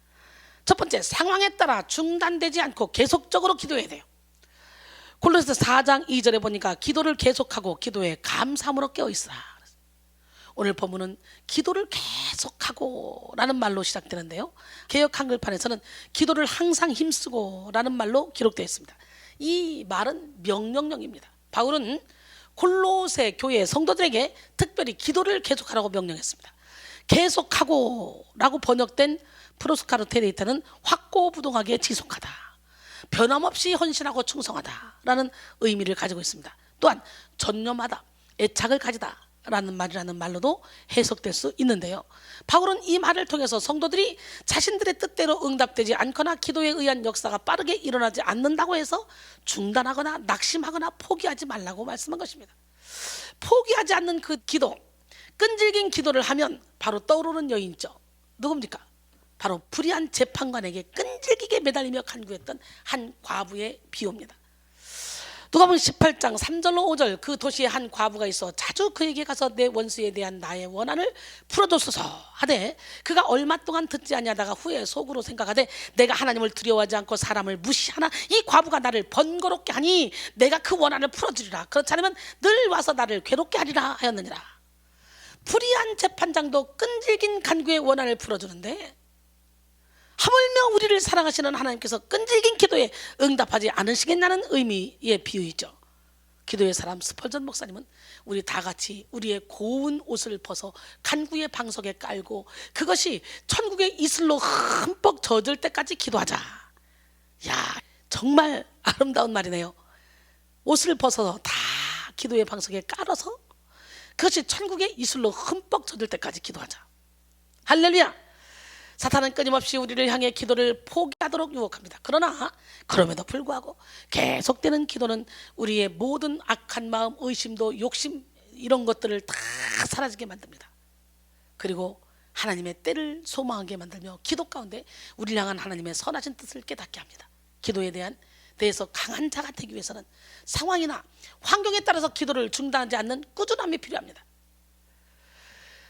Speaker 1: 첫 번째, 상황에 따라 중단되지 않고 계속적으로 기도해야 돼요. 골로새서 4장 2절에 보니까 기도를 계속하고 기도에 감사함으로 깨어있으라. 오늘 본문은 기도를 계속하고 라는 말로 시작되는데요, 개역 한글판에서는 기도를 항상 힘쓰고 라는 말로 기록되어 있습니다. 이 말은 명령령입니다. 바울은 골로새 교회 성도들에게 특별히 기도를 계속하라고 명령했습니다. 계속하고 라고 번역된 프로스카르테레이터는 확고부동하게 지속하다, 변함없이 헌신하고 충성하다 라는 의미를 가지고 있습니다. 또한 전념하다, 애착을 가지다 라는 말이라는 말로도 해석될 수 있는데요, 바울은 이 말을 통해서 성도들이 자신들의 뜻대로 응답되지 않거나 기도에 의한 역사가 빠르게 일어나지 않는다고 해서 중단하거나 낙심하거나 포기하지 말라고 말씀한 것입니다. 포기하지 않는 그 기도, 끈질긴 기도를 하면 바로 떠오르는 여인 있죠. 누굽니까? 바로 불의한 재판관에게 끈질기게 매달리며 간구했던 한 과부의 비유입니다. 누가복음 18장 3절로 5절, 그 도시에 한 과부가 있어 자주 그에게 가서 내 원수에 대한 나의 원한을 풀어줬소서 하되, 그가 얼마 동안 듣지 아니하다가 후에 속으로 생각하되 내가 하나님을 두려워하지 않고 사람을 무시하나 이 과부가 나를 번거롭게 하니 내가 그 원한을 풀어주리라. 그렇지 않으면 늘 와서 나를 괴롭게 하리라 하였느니라. 불의한 재판장도 끈질긴 간구의 원한을 풀어주는데, 하물며 우리를 사랑하시는 하나님께서 끈질긴 기도에 응답하지 않으시겠냐는 의미의 비유이죠. 기도의 사람 스펄전 목사님은 우리 다 같이 우리의 고운 옷을 벗어 간구의 방석에 깔고 그것이 천국의 이슬로 흠뻑 젖을 때까지 기도하자. 야, 정말 아름다운 말이네요. 옷을 벗어서 다 기도의 방석에 깔아서 그것이 천국의 이슬로 흠뻑 젖을 때까지 기도하자. 할렐루야. 사탄은 끊임없이 우리를 향해 기도를 포기하도록 유혹합니다. 그러나 그럼에도 불구하고 계속되는 기도는 우리의 모든 악한 마음, 의심도, 욕심, 이런 것들을 다 사라지게 만듭니다. 그리고 하나님의 때를 소망하게 만들며 기도 가운데 우리를 향한 하나님의 선하신 뜻을 깨닫게 합니다. 기도에 대해서 강한 자가 되기 위해서는 상황이나 환경에 따라서 기도를 중단하지 않는 꾸준함이 필요합니다.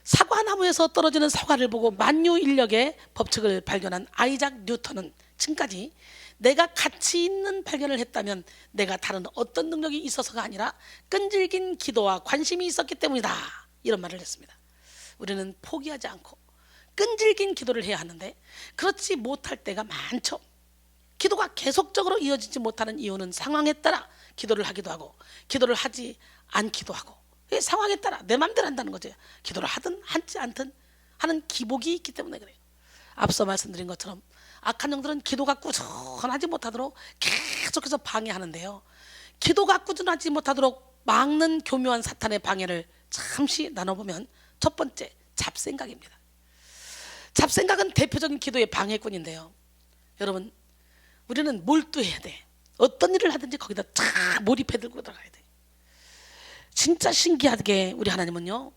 Speaker 1: 사과나무에서 떨어지는 사과를 보고 만유인력의 법칙을 발견한 아이작 뉴턴은 지금까지 내가 가치 있는 발견을 했다면 내가 다른 어떤 능력이 있어서가 아니라 끈질긴 기도와 관심이 있었기 때문이다, 이런 말을 했습니다. 우리는 포기하지 않고 끈질긴 기도를 해야 하는데 그렇지 못할 때가 많죠. 기도가 계속적으로 이어지지 못하는 이유는 상황에 따라 기도를 하기도 하고 기도를 하지 않기도 하고, 상황에 따라 내 마음대로 한다는 거죠. 기도를 하든 하지 않든 하는 기복이 있기 때문에 그래요. 앞서 말씀드린 것처럼 악한 영들은 기도가 꾸준하지 못하도록 계속해서 방해하는데요, 기도가 꾸준하지 못하도록 막는 교묘한 사탄의 방해를 잠시 나눠보면 첫 번째, 잡생각입니다. 잡생각은 대표적인 기도의 방해꾼인데요, 여러분, 우리는 몰두해야 돼. 어떤 일을 하든지 거기다 쫙 몰입해 들고 들어가야 돼. 진짜 신기하게 우리 하나님은요,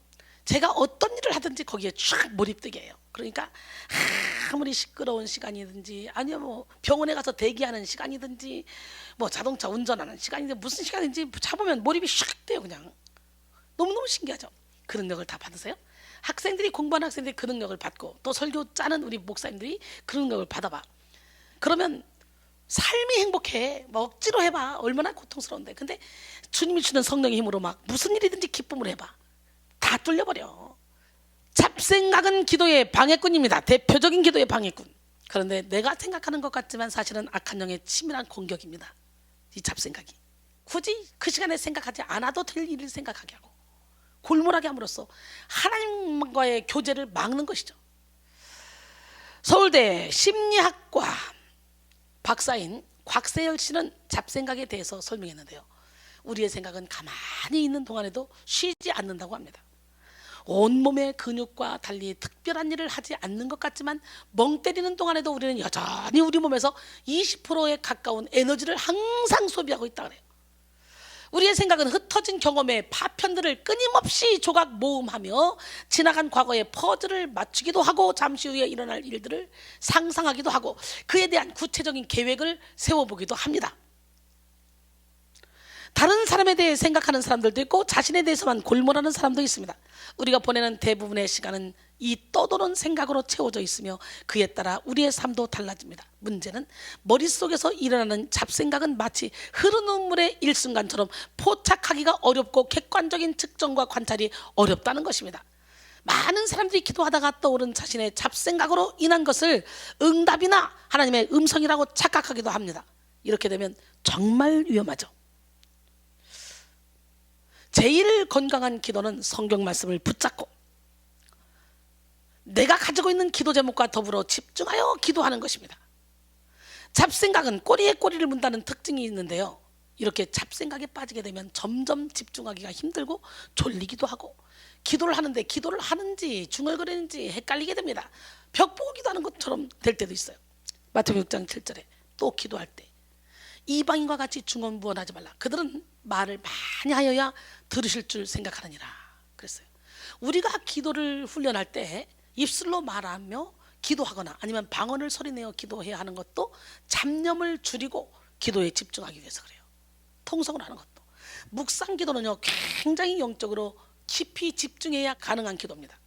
Speaker 1: 제가 어떤 일을 하든지 거기에 쫙 몰입되게 해요. 그러니까 아무리 시끄러운 시간이든지 아니면 뭐 병원에 가서 대기하는 시간이든지 뭐 자동차 운전하는 시간이든지 무슨 시간인지 잡으면 몰입이 샥 돼요. 그냥 너무너무 신기하죠. 그 능력을 다 받으세요? 학생들이, 공부하는 학생들이 그 능력을 받고 또 설교 짜는 우리 목사님들이 그 능력을 받아봐. 그러면 삶이 행복해. 뭐 억지로 해봐. 얼마나 고통스러운데. 근데 주님이 주는 성령의 힘으로 막 무슨 일이든지 기쁨으로 해봐. 다 뚫려버려. 잡생각은 기도의 방해꾼입니다. 대표적인 기도의 방해꾼. 그런데 내가 생각하는 것 같지만 사실은 악한 영의 치밀한 공격입니다. 이 잡생각이. 굳이 그 시간에 생각하지 않아도 될 일을 생각하게 하고 골몰하게 함으로써 하나님과의 교제를 막는 것이죠. 서울대 심리학과 박사인 곽세열 씨는 잡생각에 대해서 설명했는데요. 우리의 생각은 가만히 있는 동안에도 쉬지 않는다고 합니다. 온몸의 근육과 달리 특별한 일을 하지 않는 것 같지만 멍 때리는 동안에도 우리는 여전히 우리 몸에서 20%에 가까운 에너지를 항상 소비하고 있다 그래요. 우리의 생각은 흩어진 경험의 파편들을 끊임없이 조각 모음하며 지나간 과거의 퍼즐을 맞추기도 하고 잠시 후에 일어날 일들을 상상하기도 하고 그에 대한 구체적인 계획을 세워보기도 합니다. 다른 사람에 대해 생각하는 사람들도 있고 자신에 대해서만 골몰하는 사람도 있습니다. 우리가 보내는 대부분의 시간은 이 떠도는 생각으로 채워져 있으며 그에 따라 우리의 삶도 달라집니다. 문제는 머릿속에서 일어나는 잡생각은 마치 흐르는 물의 일순간처럼 포착하기가 어렵고 객관적인 측정과 관찰이 어렵다는 것입니다. 많은 사람들이 기도하다가 떠오른 자신의 잡생각으로 인한 것을 응답이나 하나님의 음성이라고 착각하기도 합니다. 이렇게 되면 정말 위험하죠. 제일 건강한 기도는 성경 말씀을 붙잡고 내가 가지고 있는 기도 제목과 더불어 집중하여 기도하는 것입니다. 잡생각은 꼬리에 꼬리를 문다는 특징이 있는데요. 이렇게 잡생각에 빠지게 되면 점점 집중하기가 힘들고 졸리기도 하고 기도를 하는데 기도를 하는지 중얼거리는지 헷갈리게 됩니다. 벽 보고 기도하는 것처럼 될 때도 있어요. 마태복음 6장 7절에 또 기도할 때 이방인과 같이 중언부언하지 말라. 그들은 말을 많이 하여야 들으실 줄 생각하느니라 그랬어요. 우리가 기도를 훈련할 때 입술로 말하며 기도하거나 아니면 방언을 소리내어 기도해야 하는 것도 잡념을 줄이고 기도에 집중하기 위해서 그래요. 통성을 하는 것도. 묵상 기도는요 굉장히 영적으로 깊이 집중해야 가능한 기도입니다.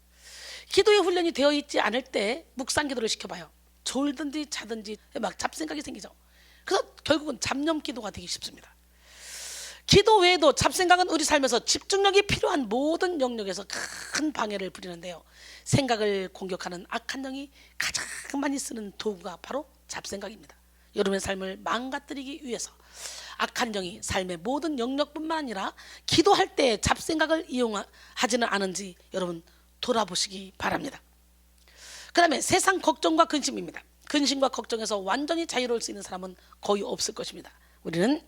Speaker 1: 기도의 훈련이 되어 있지 않을 때 묵상 기도를 시켜봐요. 졸든지 자든지 막 잡생각이 생기죠. 그래서 결국은 잡념 기도가 되기 쉽습니다. 기도 외에도 잡생각은 우리 삶에서 집중력이 필요한 모든 영역에서 큰 방해를 부리는데요. 생각을 공격하는 악한 영이 가장 많이 쓰는 도구가 바로 잡생각입니다. 여러분의 삶을 망가뜨리기 위해서 악한 영이 삶의 모든 영역뿐만 아니라 기도할 때 잡생각을 이용하지는 않은지 여러분 돌아보시기 바랍니다. 그 다음에 세상 걱정과 근심입니다. 근심과 걱정에서 완전히 자유로울 수 있는 사람은 거의 없을 것입니다. 우리는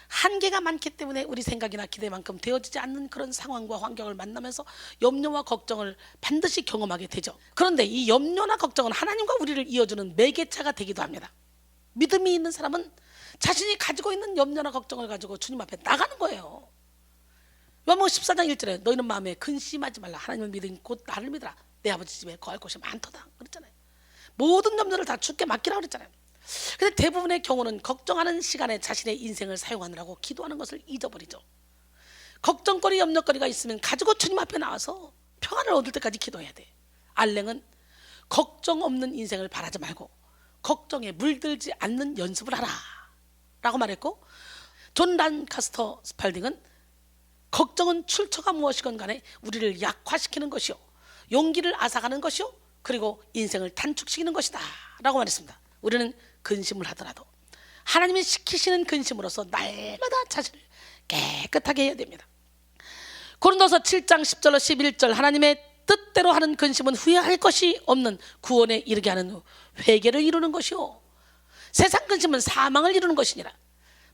Speaker 1: 한계가 많기 때문에 우리 생각이나 기대만큼 되어지지 않는 그런 상황과 환경을 만나면서 염려와 걱정을 반드시 경험하게 되죠. 그런데 이 염려나 걱정은 하나님과 우리를 이어주는 매개차가 되기도 합니다. 믿음이 있는 사람은 자신이 가지고 있는 염려나 걱정을 가지고 주님 앞에 나가는 거예요. 요한복음 14장 1절에 너희는 마음에 근심하지 말라. 하나님을 믿으니 곧 나를 믿으라. 내 아버지 집에 거할 곳이 많도다 그랬잖아요. 모든 염려를 다 주께 맡기라고 그랬잖아요. 근데 대부분의 경우는 걱정하는 시간에 자신의 인생을 사용하느라고 기도하는 것을 잊어버리죠. 걱정거리 염려거리가 있으면 가지고 주님 앞에 나와서 평안을 얻을 때까지 기도해야 돼. 알랭은 걱정 없는 인생을 바라지 말고 걱정에 물들지 않는 연습을 하라 라고 말했고, 존 란카스터 스팔딩은 걱정은 출처가 무엇이건 간에 우리를 약화시키는 것이요 용기를 앗아가는 것이요 그리고 인생을 단축시키는 것이다 라고 말했습니다. 우리는 근심을 하더라도 하나님이 시키시는 근심으로서 날마다 자신을 깨끗하게 해야 됩니다. 고린도서 7장 10절로 11절 하나님의 뜻대로 하는 근심은 후회할 것이 없는 구원에 이르게 하는 회개를 이루는 것이요 세상 근심은 사망을 이루는 것이니라.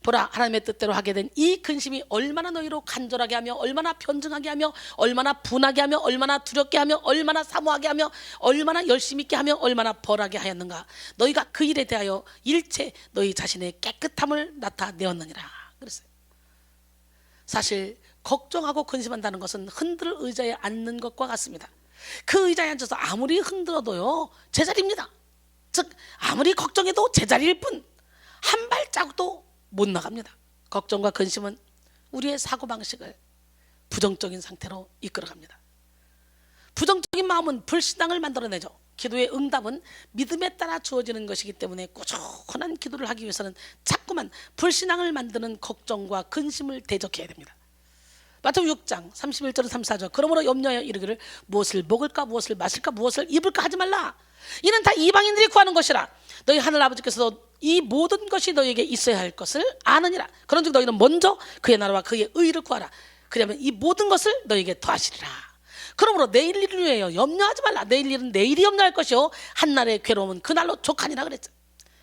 Speaker 1: 보라 하나님의 뜻대로 하게 된 이 근심이 얼마나 너희로 간절하게 하며 얼마나 변증하게 하며 얼마나 분하게 하며 얼마나 두렵게 하며 얼마나 사모하게 하며 얼마나 열심히 있게 하며 얼마나 벌하게 하였는가. 너희가 그 일에 대하여 일체 너희 자신의 깨끗함을 나타내었느니라 그랬어요. 사실 걱정하고 근심한다는 것은 흔들 의자에 앉는 것과 같습니다. 그 의자에 앉아서 아무리 흔들어도요 제자리입니다. 즉 아무리 걱정해도 제자리일 뿐 한 발자국도 못 나갑니다. 걱정과 근심은 우리의 사고방식을 부정적인 상태로 이끌어갑니다. 부정적인 마음은 불신앙을 만들어내죠. 기도의 응답은 믿음에 따라 주어지는 것이기 때문에 꾸준한 기도를 하기 위해서는 자꾸만 불신앙을 만드는 걱정과 근심을 대적해야 됩니다. 마태복음 6장 31절에서 34절 그러므로 염려하여 이르기를 무엇을 먹을까 무엇을 마실까 무엇을 입을까 하지 말라. 이는 다 이방인들이 구하는 것이라. 너희 하늘 아버지께서도 이 모든 것이 너희에게 있어야 할 것을 아느니라. 그런즉 너희는 먼저 그의 나라와 그의 의를 구하라. 그러면 이 모든 것을 너희에게 더하시리라. 그러므로 내일 일을 위하여 염려하지 말라. 내일 일은 내일이 염려할 것이요 한날의 괴로움은 그날로 족하니라 그랬죠.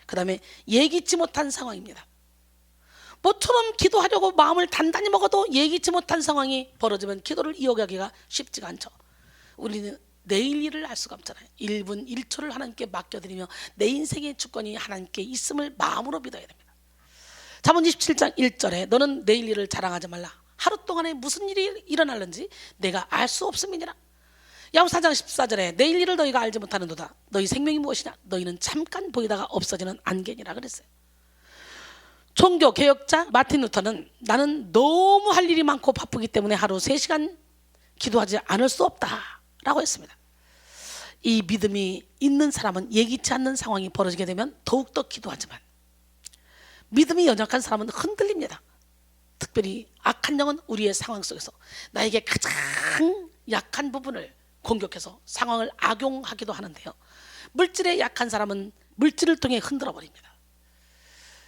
Speaker 1: 그 다음에 예기치 못한 상황입니다. 모처럼 기도하려고 마음을 단단히 먹어도 예기치 못한 상황이 벌어지면 기도를 이어가기가 쉽지가 않죠. 우리는 내일 일을 알 수가 없잖아요. 1분 1초를 하나님께 맡겨드리며 내 인생의 주권이 하나님께 있음을 마음으로 믿어야 됩니다. 잠언 27장 1절에 너는 내일 일을 자랑하지 말라. 하루 동안에 무슨 일이 일어날는지 내가 알 수 없음이니라. 야고보서 4장 14절에 내일 일을 너희가 알지 못하는도다. 너희 생명이 무엇이냐? 너희는 잠깐 보이다가 없어지는 안개니라 그랬어요. 종교 개혁자 마틴 루터는 나는 너무 할 일이 많고 바쁘기 때문에 하루 3시간 기도하지 않을 수 없다 라고 했습니다. 이 믿음이 있는 사람은 예기치 않는 상황이 벌어지게 되면 더욱더 기도하지만 믿음이 연약한 사람은 흔들립니다. 특별히 악한 영은 우리의 상황 속에서 나에게 가장 약한 부분을 공격해서 상황을 악용하기도 하는데요. 물질에 약한 사람은 물질을 통해 흔들어 버립니다.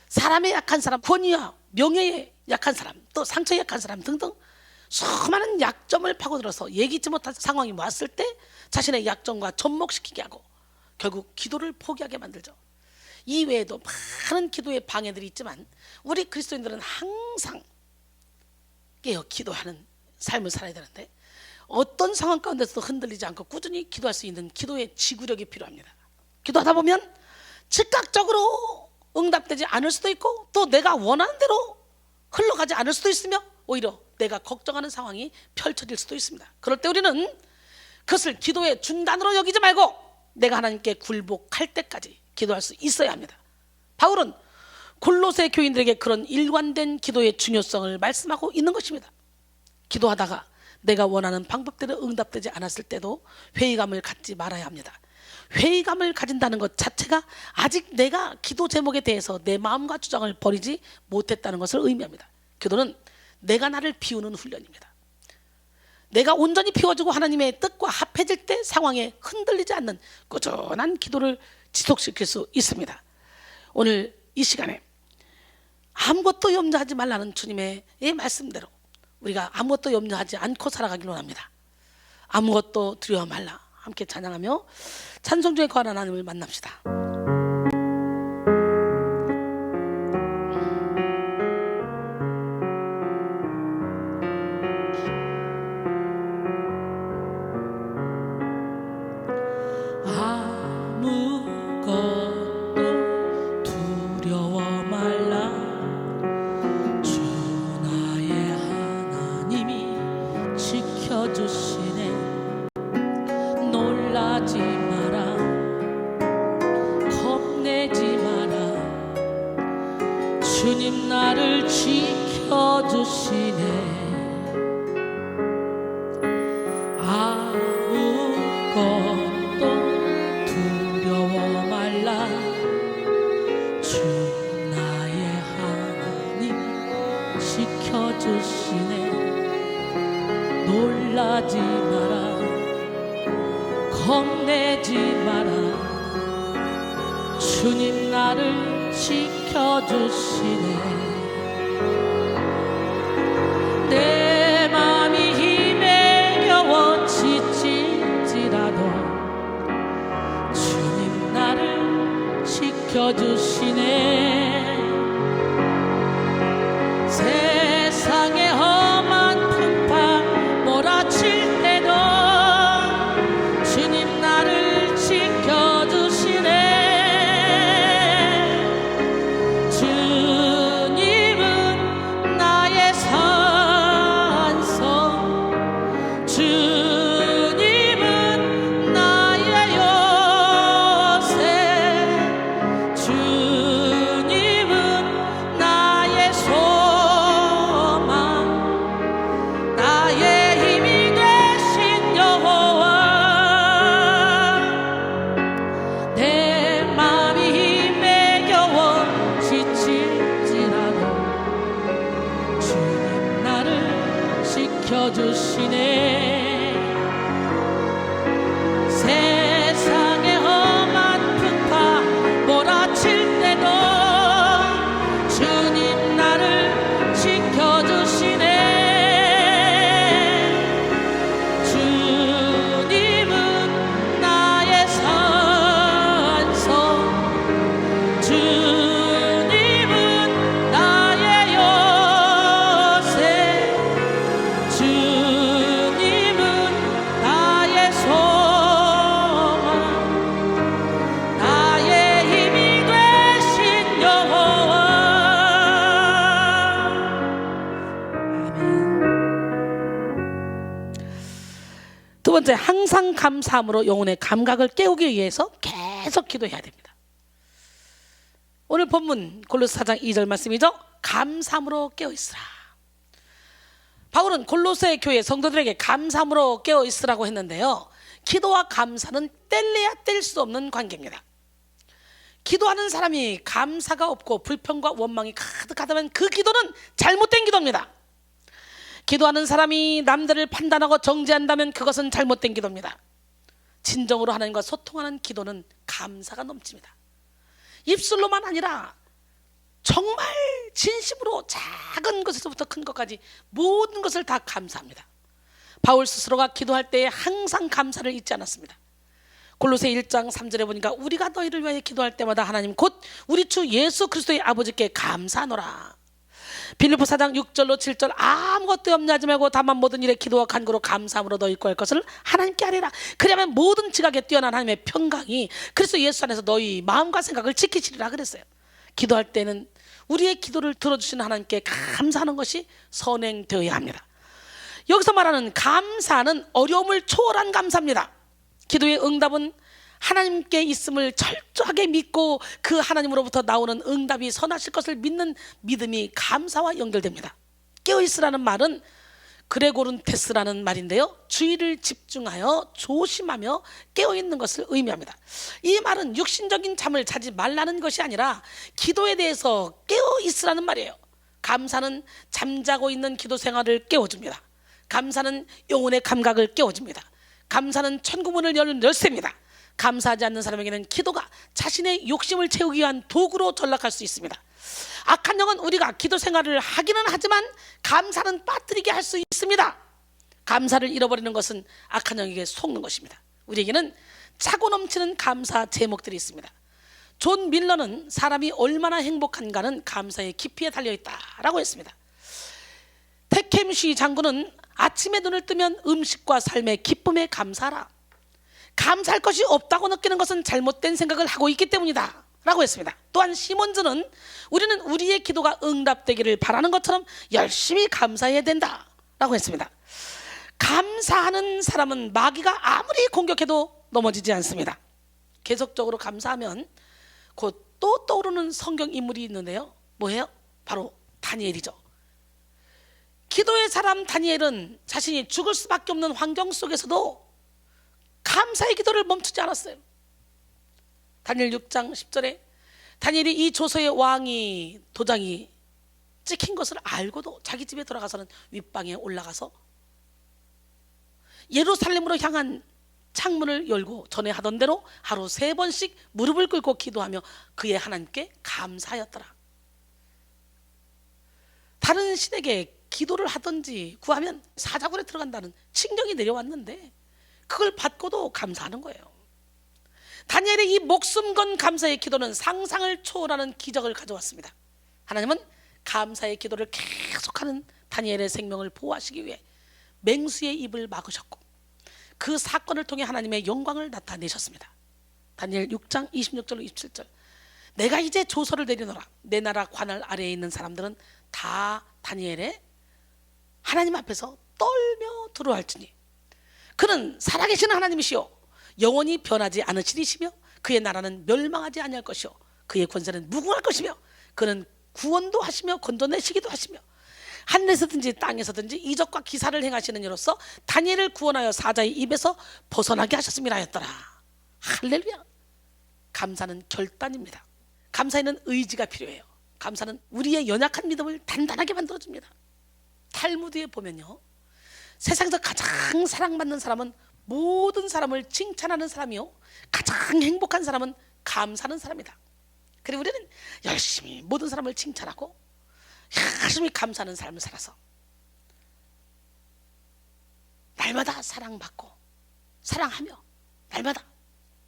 Speaker 1: 사람의 약한 사람, 권위와 명예에 약한 사람, 또 상처에 약한 사람 등등 수많은 약점을 파고들어서 예기치 못한 상황이 왔을 때 자신의 약점과 접목시키게 하고 결국 기도를 포기하게 만들죠. 이 외에도 많은 기도의 방해들이 있지만 우리 그리스도인들은 항상 깨어 기도하는 삶을 살아야 되는데 어떤 상황 가운데서도 흔들리지 않고 꾸준히 기도할 수 있는 기도의 지구력이 필요합니다. 기도하다 보면 즉각적으로 응답되지 않을 수도 있고 또 내가 원하는 대로 흘러가지 않을 수도 있으며 오히려 내가 걱정하는 상황이 펼쳐질 수도 있습니다. 그럴 때 우리는 그것을 기도의 중단으로 여기지 말고 내가 하나님께 굴복할 때까지 기도할 수 있어야 합니다. 바울은 골로새 교인들에게 그런 일관된 기도의 중요성을 말씀하고 있는 것입니다. 기도하다가 내가 원하는 방법대로 응답되지 않았을 때도 회의감을 갖지 말아야 합니다. 회의감을 가진다는 것 자체가 아직 내가 기도 제목에 대해서 내 마음과 주장을 버리지 못했다는 것을 의미합니다. 기도는 내가 나를 비우는 훈련입니다. 내가 온전히 비워지고 하나님의 뜻과 합해질 때 상황에 흔들리지 않는 꾸준한 기도를 지속시킬 수 있습니다. 오늘 이 시간에 아무것도 염려하지 말라는 주님의 이 말씀대로 우리가 아무것도 염려하지 않고 살아가기로 합니다. 아무것도 두려워 말라. 함께 찬양하며 찬송 중에 거하는 하나님을 만납시다.
Speaker 2: 아무것도 두려워 말라. 주 나의 하나님이 지켜주시네. 놀라지 마라. 겁내지 마라. 주님 나를 지켜주시네. 아무것도 두려워 말라. 주 나의 하나님 지켜주시네. 놀라지 마라. 겁내지 마라. 주님 나를 지켜주시네. 내 맘이 힘에 겨워 지칠지라도 주님 나를 지켜주시네. 세상의 험한 풍파 몰아칠 때도 주님 나를 지켜주시네. 주님은 나의 산성, 주님은 나의 요새, 주님은 지켜주시네. 세상의 험한 풍파 몰아칠 때도 주님 나를 지켜주시네. 주님은 나의 산성, 주님은 나의 요새, 주님은 나의 소망, 나의 힘이 되신 여호와.
Speaker 1: 두 번째, 항상 감사함으로 영혼의 감각을 깨우기 위해서 계속 기도해야 됩니다. 오늘 본문 골로새 4장 2절 말씀이죠. 감사함으로 깨어있으라. 바울은 골로새 교회 성도들에게 감사함으로 깨어있으라고 했는데요, 기도와 감사는 뗄래야 뗄 수 없는 관계입니다. 기도하는 사람이 감사가 없고 불평과 원망이 가득하다면 그 기도는 잘못된 기도입니다. 기도하는 사람이 남들을 판단하고 정죄한다면 그것은 잘못된 기도입니다. 진정으로 하나님과 소통하는 기도는 감사가 넘칩니다. 입술로만 아니라 정말 진심으로 작은 것에서부터 큰 것까지 모든 것을 다 감사합니다. 바울 스스로가 기도할 때에 항상 감사를 잊지 않았습니다. 골로새 1장 3절에 보니까 우리가 너희를 위하여 기도할 때마다 하나님 곧 우리 주 예수 그리스도의 아버지께 감사하노라. 빌립보 4장 6절로 7절 아무것도 염려하지 말고 다만 모든 일에 기도와 간구로 감사함으로 너희 구할 것을 하나님께 아뢰라. 그러면 모든 지각에 뛰어난 하나님의 평강이 그리스도 예수 안에서 너희 마음과 생각을 지키시리라 그랬어요. 기도할 때는 우리의 기도를 들어주시는 하나님께 감사하는 것이 선행되어야 합니다. 여기서 말하는 감사는 어려움을 초월한 감사입니다. 기도의 응답은 하나님께 있음을 철저하게 믿고 그 하나님으로부터 나오는 응답이 선하실 것을 믿는 믿음이 감사와 연결됩니다. 깨어있으라는 말은 그레고룬테스라는 말인데요, 주의를 집중하여 조심하며 깨어있는 것을 의미합니다. 이 말은 육신적인 잠을 자지 말라는 것이 아니라 기도에 대해서 깨어있으라는 말이에요. 감사는 잠자고 있는 기도 생활을 깨워줍니다. 감사는 영혼의 감각을 깨워줍니다. 감사는 천국문을 여는 열쇠입니다. 감사하지 않는 사람에게는 기도가 자신의 욕심을 채우기 위한 도구로 전락할 수 있습니다. 악한 영은 우리가 기도 생활을 하기는 하지만 감사는 빠뜨리게 할 수 있습니다. 감사를 잃어버리는 것은 악한 영에게 속는 것입니다. 우리에게는 차고 넘치는 감사 제목들이 있습니다. 존 밀러는 사람이 얼마나 행복한가는 감사의 깊이에 달려있다라고 했습니다. 테켐시 장군은 아침에 눈을 뜨면 음식과 삶의 기쁨에 감사하라. 감사할 것이 없다고 느끼는 것은 잘못된 생각을 하고 있기 때문이다 라고 했습니다. 또한 시몬즈는 우리는 우리의 기도가 응답되기를 바라는 것처럼 열심히 감사해야 된다 라고 했습니다. 감사하는 사람은 마귀가 아무리 공격해도 넘어지지 않습니다. 계속적으로 감사하면 곧 또 떠오르는 성경 인물이 있는데요, 뭐예요? 바로 다니엘이죠. 기도의 사람 다니엘은 자신이 죽을 수밖에 없는 환경 속에서도 감사의 기도를 멈추지 않았어요. 다니엘 6장 10절에 다니엘이 이 조서의 왕이 도장이 찍힌 것을 알고도 자기 집에 돌아가서는 윗방에 올라가서 예루살렘으로 향한 창문을 열고 전에 하던 대로 하루 3번씩 무릎을 꿇고 기도하며 그의 하나님께 감사하였더라. 다른 신에게 기도를 하든지 구하면 사자굴에 들어간다는 칙령이 내려왔는데 그걸 받고도 감사하는 거예요. 다니엘의 이 목숨 건 감사의 기도는 상상을 초월하는 기적을 가져왔습니다. 하나님은 감사의 기도를 계속하는 다니엘의 생명을 보호하시기 위해 맹수의 입을 막으셨고 그 사건을 통해 하나님의 영광을 나타내셨습니다. 다니엘 6장 26절로 27절 내가 이제 조서를 내리노라. 내 나라 관할 아래에 있는 사람들은 다 다니엘의 하나님 앞에서 떨며 두려워할지니 그는 살아계시는 하나님이시요 영원히 변하지 않으시리시며 그의 나라는 멸망하지 아니할 것이요 그의 권세는 무궁할 것이며 그는 구원도 하시며 건져내시기도 하시며 하늘에서든지 땅에서든지 이적과 기사를 행하시는 이로써 다니엘을 구원하여 사자의 입에서 벗어나게 하셨음이라 하였더라. 할렐루야. 감사는 결단입니다. 감사에는 의지가 필요해요. 감사는 우리의 연약한 믿음을 단단하게 만들어줍니다. 탈무드에 보면요, 세상에서 가장 사랑받는 사람은 모든 사람을 칭찬하는 사람이요, 가장 행복한 사람은 감사하는 사람이다. 그리고 우리는 열심히 모든 사람을 칭찬하고 열심히 감사하는 삶을 살아서 날마다 사랑받고 사랑하며 날마다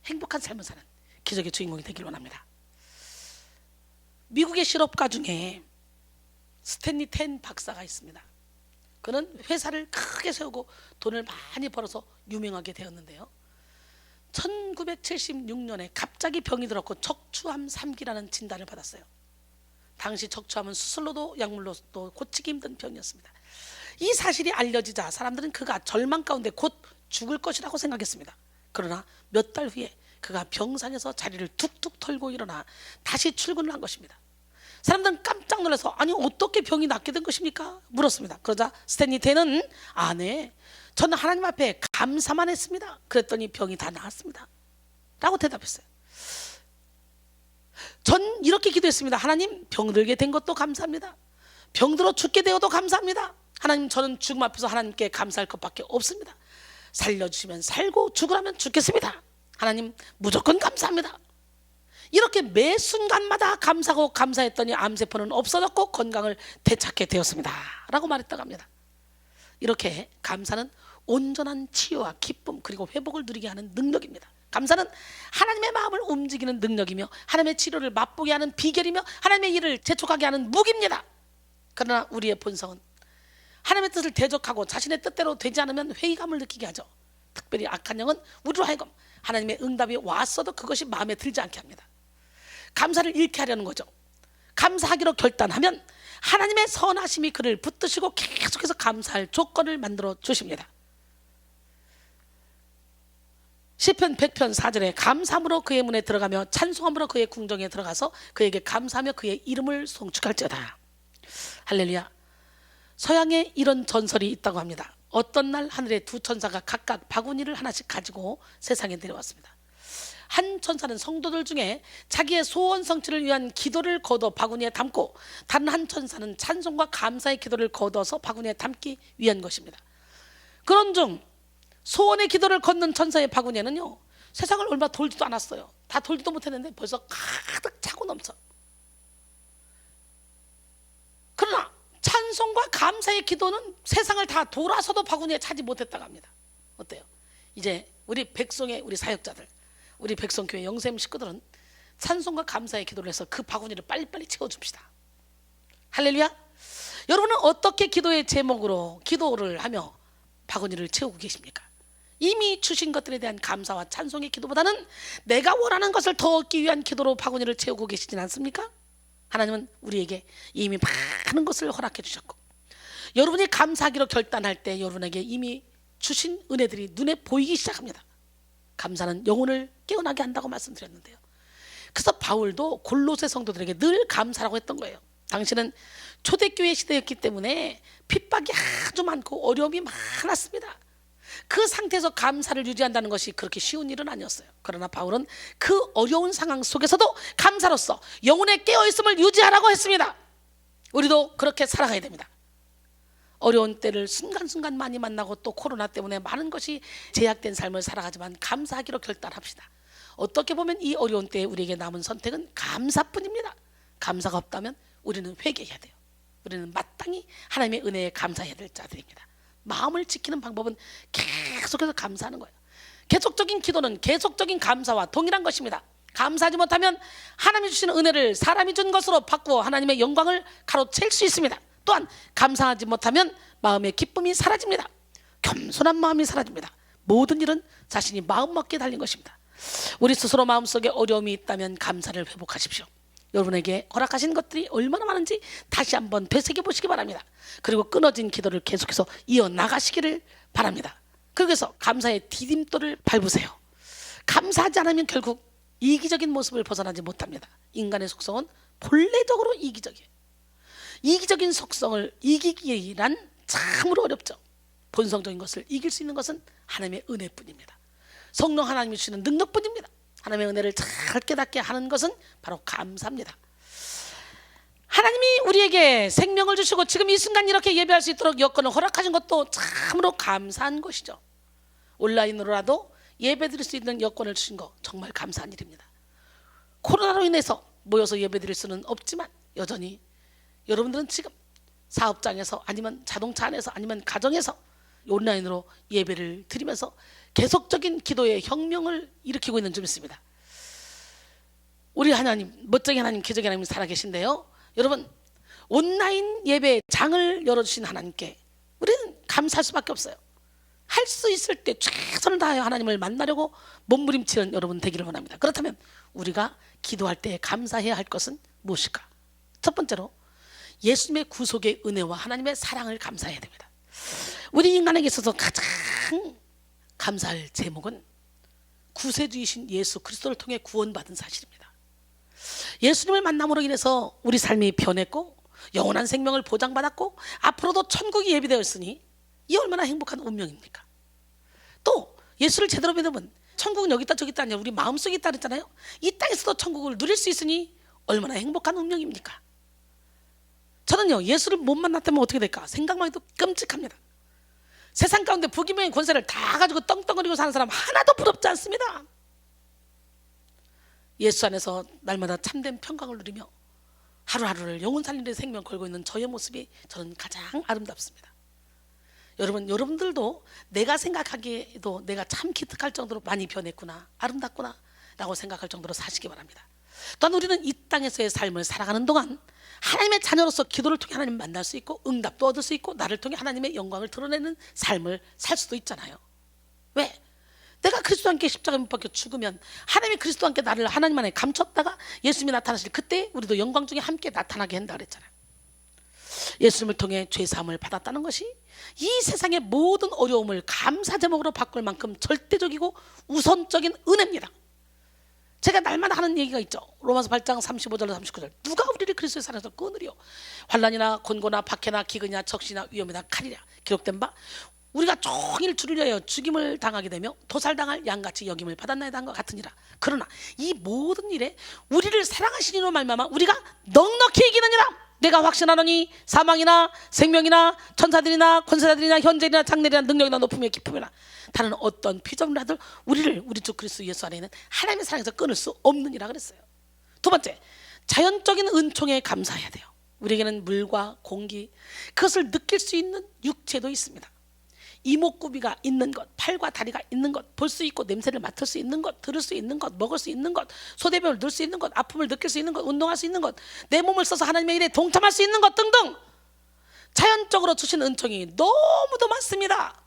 Speaker 1: 행복한 삶을 사는 기적의 주인공이 되길 원합니다. 미국의 실업가 중에 스탠리 텐 박사가 있습니다. 그는 회사를 크게 세우고 돈을 많이 벌어서 유명하게 되었는데요, 1976년에 갑자기 병이 들었고 척추암 3기라는 진단을 받았어요. 당시 척추암은 수술로도 약물로도 고치기 힘든 병이었습니다. 이 사실이 알려지자 사람들은 그가 절망 가운데 곧 죽을 것이라고 생각했습니다. 그러나 몇 달 후에 그가 병상에서 자리를 툭툭 털고 일어나 다시 출근을 한 것입니다. 사람들은 깜짝 놀라서 아니 어떻게 병이 낫게 된 것입니까? 물었습니다. 그러자 스탠리 텐은 네, 저는 하나님 앞에 감사만 했습니다. 그랬더니 병이 다 나았습니다 라고 대답했어요. 전 이렇게 기도했습니다. 하나님, 병들게 된 것도 감사합니다. 병들어 죽게 되어도 감사합니다. 하나님, 저는 죽음 앞에서 하나님께 감사할 것밖에 없습니다. 살려주시면 살고 죽으라면 죽겠습니다. 하나님, 무조건 감사합니다. 이렇게 매 순간마다 감사하고 감사했더니 암세포는 없어졌고 건강을 되찾게 되었습니다 라고 말했다고 합니다. 이렇게 감사는 온전한 치유와 기쁨 그리고 회복을 누리게 하는 능력입니다. 감사는 하나님의 마음을 움직이는 능력이며 하나님의 치료를 맛보게 하는 비결이며 하나님의 일을 재촉하게 하는 무기입니다. 그러나 우리의 본성은 하나님의 뜻을 대적하고 자신의 뜻대로 되지 않으면 회의감을 느끼게 하죠. 특별히 악한 영은 우리로 하여금 하나님의 응답이 왔어도 그것이 마음에 들지 않게 합니다. 감사를 잃게 하려는 거죠. 감사하기로 결단하면 하나님의 선하심이 그를 붙드시고 계속해서 감사할 조건을 만들어 주십니다. 시편 100편 4절에 감사함으로 그의 문에 들어가며 찬송함으로 그의 궁정에 들어가서 그에게 감사하며 그의 이름을 송축할지어다. 할렐루야. 서양에 이런 전설이 있다고 합니다. 어떤 날 하늘에 두 천사가 각각 바구니를 하나씩 가지고 세상에 내려왔습니다. 한 천사는 성도들 중에 자기의 소원 성취를 위한 기도를 거둬 바구니에 담고, 다른 한 천사는 찬송과 감사의 기도를 거둬서 바구니에 담기 위한 것입니다. 그런 중 소원의 기도를 걷는 천사의 바구니에는요, 세상을 얼마 돌지도 않았어요. 다 돌지도 못했는데 벌써 가득 차고 넘쳐. 그러나 찬송과 감사의 기도는 세상을 다 돌아서도 바구니에 차지 못했다고 합니다. 어때요? 이제 우리 백성의 우리 사역자들, 우리 백성교회 영세임 식구들은 찬송과 감사의 기도를 해서 그 바구니를 빨리빨리 채워줍시다. 할렐루야. 여러분은 어떻게 기도의 제목으로 기도를 하며 바구니를 채우고 계십니까? 이미 주신 것들에 대한 감사와 찬송의 기도보다는 내가 원하는 것을 더 얻기 위한 기도로 바구니를 채우고 계시진 않습니까? 하나님은 우리에게 이미 많은 것을 허락해 주셨고, 여러분이 감사하기로 결단할 때 여러분에게 이미 주신 은혜들이 눈에 보이기 시작합니다. 감사는 영혼을 깨어나게 한다고 말씀드렸는데요, 그래서 바울도 골로새 성도들에게 늘 감사라고 했던 거예요. 당신은 초대교회 시대였기 때문에 핍박이 아주 많고 어려움이 많았습니다. 그 상태에서 감사를 유지한다는 것이 그렇게 쉬운 일은 아니었어요. 그러나 바울은 그 어려운 상황 속에서도 감사로서 영혼의 깨어있음을 유지하라고 했습니다. 우리도 그렇게 살아가야 됩니다. 어려운 때를 순간순간 많이 만나고 또 코로나 때문에 많은 것이 제약된 삶을 살아가지만 감사하기로 결단합시다. 어떻게 보면 이 어려운 때에 우리에게 남은 선택은 감사뿐입니다. 감사가 없다면 우리는 회개해야 돼요. 우리는 마땅히 하나님의 은혜에 감사해야 될 자들입니다. 마음을 지키는 방법은 계속해서 감사하는 거예요. 계속적인 기도는 계속적인 감사와 동일한 것입니다. 감사하지 못하면 하나님이 주시는 은혜를 사람이 준 것으로 바꾸어 하나님의 영광을 가로챌 수 있습니다. 또한 감사하지 못하면 마음의 기쁨이 사라집니다. 겸손한 마음이 사라집니다. 모든 일은 자신이 마음먹기에 달린 것입니다. 우리 스스로 마음속에 어려움이 있다면 감사를 회복하십시오. 여러분에게 허락하신 것들이 얼마나 많은지 다시 한번 되새겨 보시기 바랍니다. 그리고 끊어진 기도를 계속해서 이어나가시기를 바랍니다. 그래서 감사의 디딤돌을 밟으세요. 감사하지 않으면 결국 이기적인 모습을 벗어나지 못합니다. 인간의 속성은 본래적으로 이기적이에요. 이기적인 속성을 이기기란 참으로 어렵죠. 본성적인 것을 이길 수 있는 것은 하나님의 은혜뿐입니다. 성령 하나님이 주시는 능력뿐입니다. 하나님의 은혜를 잘 깨닫게 하는 것은 바로 감사입니다. 하나님이 우리에게 생명을 주시고 지금 이 순간 이렇게 예배할 수 있도록 여건을 허락하신 것도 참으로 감사한 것이죠. 온라인으로라도 예배드릴 수 있는 여건을 주신 거 정말 감사한 일입니다. 코로나로 인해서 모여서 예배드릴 수는 없지만 여전히 여러분들은 지금 사업장에서 아니면 자동차 안에서 아니면 가정에서 온라인으로 예배를 드리면서 계속적인 기도의 혁명을 일으키고 있는 줄 믿습니다. 우리 하나님, 멋쟁이 하나님, 기적의 하나님 살아계신데요, 여러분, 온라인 예배 장을 열어주신 하나님께 우리는 감사할 수밖에 없어요. 할 수 있을 때 최선을 다하여 하나님을 만나려고 몸부림치는 여러분 되기를 원합니다. 그렇다면 우리가 기도할 때 감사해야 할 것은 무엇일까? 첫 번째로 예수님의 구속의 은혜와 하나님의 사랑을 감사해야 됩니다. 우리 인간에게 있어서 가장 감사할 제목은 구세주이신 예수 그리스도를 통해 구원받은 사실입니다. 예수님을 만남으로 인해서 우리 삶이 변했고 영원한 생명을 보장받았고 앞으로도 천국이 예비되어 있으니 이 얼마나 행복한 운명입니까? 또 예수를 제대로 믿으면 천국은 여기 있다 저기 있다 아니라 우리 마음속에 있다 그랬잖아요. 이 땅에서도 천국을 누릴 수 있으니 얼마나 행복한 운명입니까? 저는요, 예수를 못 만났다면 어떻게 될까 생각만 해도 끔찍합니다. 세상 가운데 부귀명의 권세를 다 가지고 떵떵거리고 사는 사람 하나도 부럽지 않습니다. 예수 안에서 날마다 참된 평강을 누리며 하루하루를 영혼 살리는 생명 걸고 있는 저의 모습이 저는 가장 아름답습니다. 여러분들도 내가 생각하기에도 내가 참 기특할 정도로 많이 변했구나, 아름답구나 라고 생각할 정도로 사시기 바랍니다. 또한 우리는 이 땅에서의 삶을 살아가는 동안 하나님의 자녀로서 기도를 통해 하나님을 만날 수 있고 응답도 얻을 수 있고 나를 통해 하나님의 영광을 드러내는 삶을 살 수도 있잖아요. 왜? 내가 그리스도와 함께 십자가에 못 박혀 죽으면 하나님이 그리스도와 함께 나를 하나님 안에 감췄다가 예수님이 나타나실 그때 우리도 영광 중에 함께 나타나게 한다 그랬잖아요. 예수님을 통해 죄사함을 받았다는 것이 이 세상의 모든 어려움을 감사 제목으로 바꿀 만큼 절대적이고 우선적인 은혜입니다. 제가 날마다 하는 얘기가 있죠. 로마서 8장 35절로 39절. 누가 우리를 그리스도의 사랑에서 끊으리요? 환난이나 곤고나 박해나 기근이나 적시나 위험이나 칼이라 기록된 바 우리가 종일 주를 위하여 죽임을 당하게 되며 도살당할 양같이 여김을 받았나이다 한것 같으니라. 그러나 이 모든 일에 우리를 사랑하신 이로 말미암아 우리가 넉넉히 이기느니라. 내가 확신하노니 사망이나 생명이나 천사들이나 권세자들이나 현재이나 장래이나 능력이나 높음이나 기쁨이나 다른 어떤 피조물이라도 우리를 우리 주 그리스도 예수 안에 있는 하나님의 사랑에서 끊을 수 없느니라 그랬어요. 두 번째, 자연적인 은총에 감사해야 돼요. 우리에게는 물과 공기, 그것을 느낄 수 있는 육체도 있습니다. 이목구비가 있는 것, 팔과 다리가 있는 것, 볼 수 있고 냄새를 맡을 수 있는 것, 들을 수 있는 것, 먹을 수 있는 것, 소대변을 넣을 수 있는 것, 아픔을 느낄 수 있는 것, 운동할 수 있는 것, 내 몸을 써서 하나님의 일에 동참할 수 있는 것 등등 자연적으로 주신 은총이 너무도 많습니다.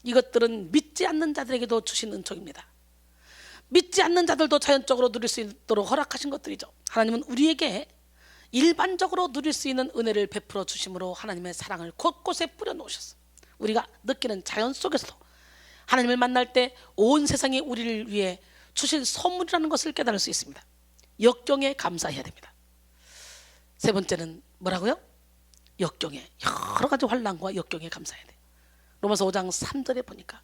Speaker 1: 이것들은 믿지 않는 자들에게도 주신 은총입니다. 믿지 않는 자들도 자연적으로 누릴 수 있도록 허락하신 것들이죠. 하나님은 우리에게 일반적으로 누릴 수 있는 은혜를 베풀어 주심으로 하나님의 사랑을 곳곳에 뿌려 놓으셨어요. 우리가 느끼는 자연 속에서도 하나님을 만날 때 온 세상이 우리를 위해 주신 선물이라는 것을 깨달을 수 있습니다. 역경에 감사해야 됩니다. 세 번째는 뭐라고요? 역경에, 여러 가지 환난과 역경에 감사해야 돼요. 로마서 5장 3절에 보니까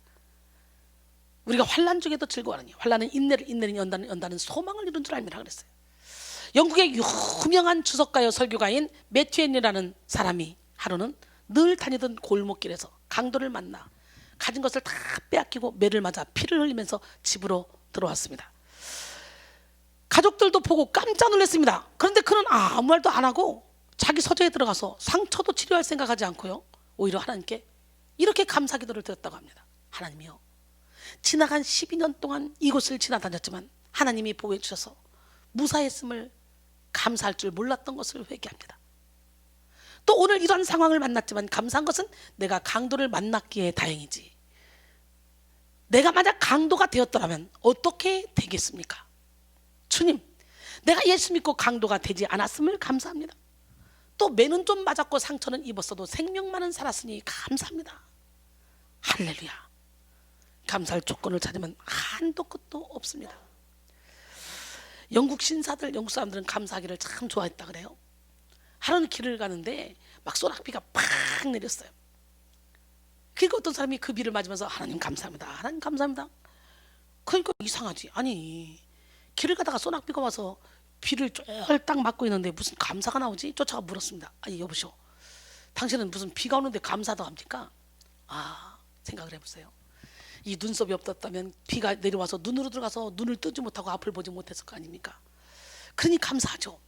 Speaker 1: 우리가 환난 중에도 즐거워하느니 환난은 인내를, 인내는 연단은 소망을 이룬 줄 알미라 그랬어요. 영국의 유명한 주석가여 설교가인 매튜엔이라는 사람이 하루는 늘 다니던 골목길에서 강도를 만나 가진 것을 다 빼앗기고 매를 맞아 피를 흘리면서 집으로 들어왔습니다. 가족들도 보고 깜짝 놀랐습니다. 그런데 그는 아무 말도 안 하고 자기 서재에 들어가서 상처도 치료할 생각하지 않고요, 오히려 하나님께 이렇게 감사 기도를 드렸다고 합니다. 하나님이요, 지나간 12년 동안 이곳을 지나다녔지만 하나님이 보호해 주셔서 무사했음을 감사할 줄 몰랐던 것을 회개합니다. 또 오늘 이런 상황을 만났지만 감사한 것은 내가 강도를 만났기에 다행이지, 내가 만약 강도가 되었더라면 어떻게 되겠습니까? 주님, 내가 예수 믿고 강도가 되지 않았음을 감사합니다. 또 매는 좀 맞았고 상처는 입었어도 생명만은 살았으니 감사합니다. 할렐루야. 감사할 조건을 찾으면 한도 끝도 없습니다. 영국 신사들, 영국 사람들은 감사하기를 참 좋아했다 그래요. 하루는 길을 가는데 막 소낙비가 팍 내렸어요. 그러니까 어떤 사람이 그 비를 맞으면서 하나님 감사합니다, 하나님 감사합니다. 그러니까 이상하지. 아니, 길을 가다가 소낙비가 와서 비를 쫄딱 맞고 있는데 무슨 감사가 나오지? 쫓아가 물었습니다. 아니 여보시오, 당신은 무슨 비가 오는데 감사도 합니까? 아, 생각을 해보세요. 이 눈썹이 없었다면 비가 내려와서 눈으로 들어가서 눈을 뜨지 못하고 앞을 보지 못했을 거 아닙니까? 그러니 감사하죠.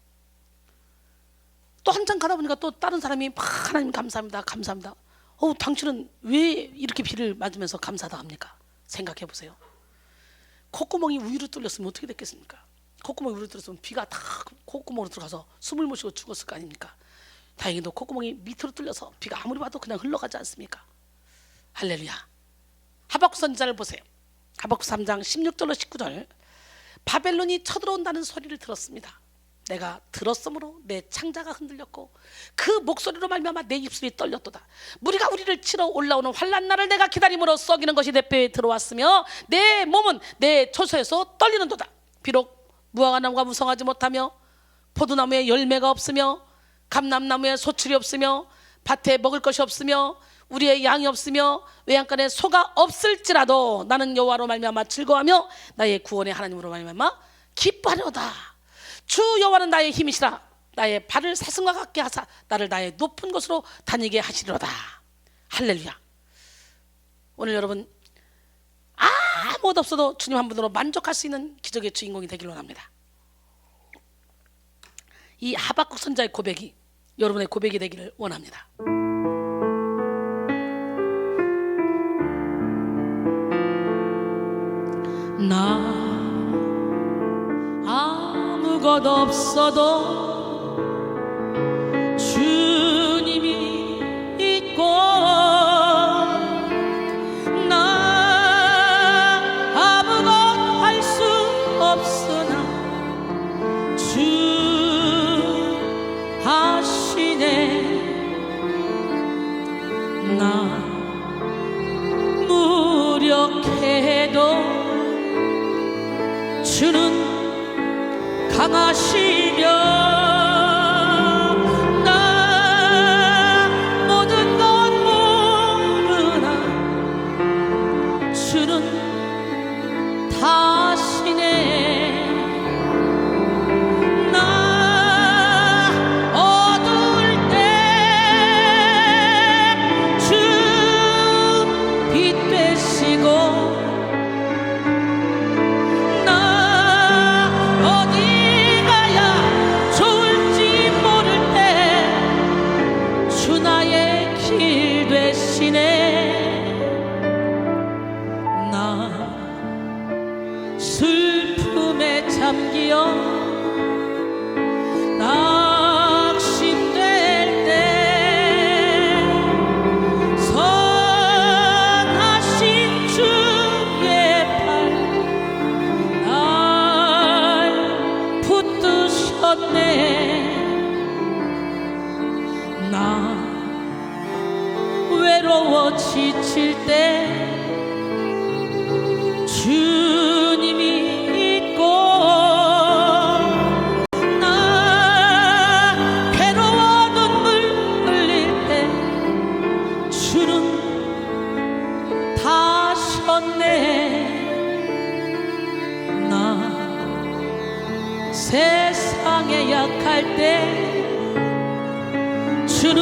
Speaker 1: 또 한참 가다 보니까 또 다른 사람이 막 하나님 감사합니다 감사합니다. 당신은 왜 이렇게 비를 맞으면서 감사도 합니까? 생각해 보세요. 콧구멍이 우유로 뚫렸으면 어떻게 됐겠습니까? 콧구멍이 우유로 뚫렸으면 비가 다 콧구멍으로 들어가서 숨을 못 쉬고 죽었을 거 아닙니까? 다행히도 콧구멍이 밑으로 뚫려서 비가 아무리 봐도 그냥 흘러가지 않습니까? 할렐루야. 하박국 선지자를 보세요. 하박국 3장 16절로 19절. 바벨론이 쳐들어온다는 소리를 들었습니다. 내가 들었으므로 내 창자가 흔들렸고 그 목소리로 말미암아 내 입술이 떨렸도다. 무리가 우리를 치러 올라오는 환난 날을 내가 기다림으로 썩이는 것이 내 뼈에 들어왔으며 내 몸은 내 초소에서 떨리는도다. 비록 무화과나무가 무성하지 못하며 포도나무에 열매가 없으며 감람나무에 소출이 없으며 밭에 먹을 것이 없으며 우리의 양이 없으며 외양간에 소가 없을지라도 나는 여호와로 말미암아 즐거워하며 나의 구원의 하나님으로 말미암아 기뻐하려다. 주 여호와는 나의 힘이시라. 나의 발을 사슴과 같게 하사 나를 나의 높은 곳으로 다니게 하시리로다. 할렐루야. 오늘 여러분 아무것도 없어도 주님 한 분으로 만족할 수 있는 기적의 주인공이 되길 원합니다. 이 하박국 선자의 고백이 여러분의 고백이 되기를 원합니다.
Speaker 2: 나 아무것도 없어도 주님이 있고 나 아무것 할 수 없으나 주 하시네. 나 무력해도 주는 강하시며 나 모든 것 모르나 주는 다 아시네. 나 어두울 때 주 빛 되시고 슬픔에 잠기어 낙심될 때 선하신 주의 팔 날 붙드셨네. 나 외로워 지칠 때 주님이 있고 나 괴로워 눈물 흘릴 때 주는 다 하셨네. 나 세상에 약할 때 주는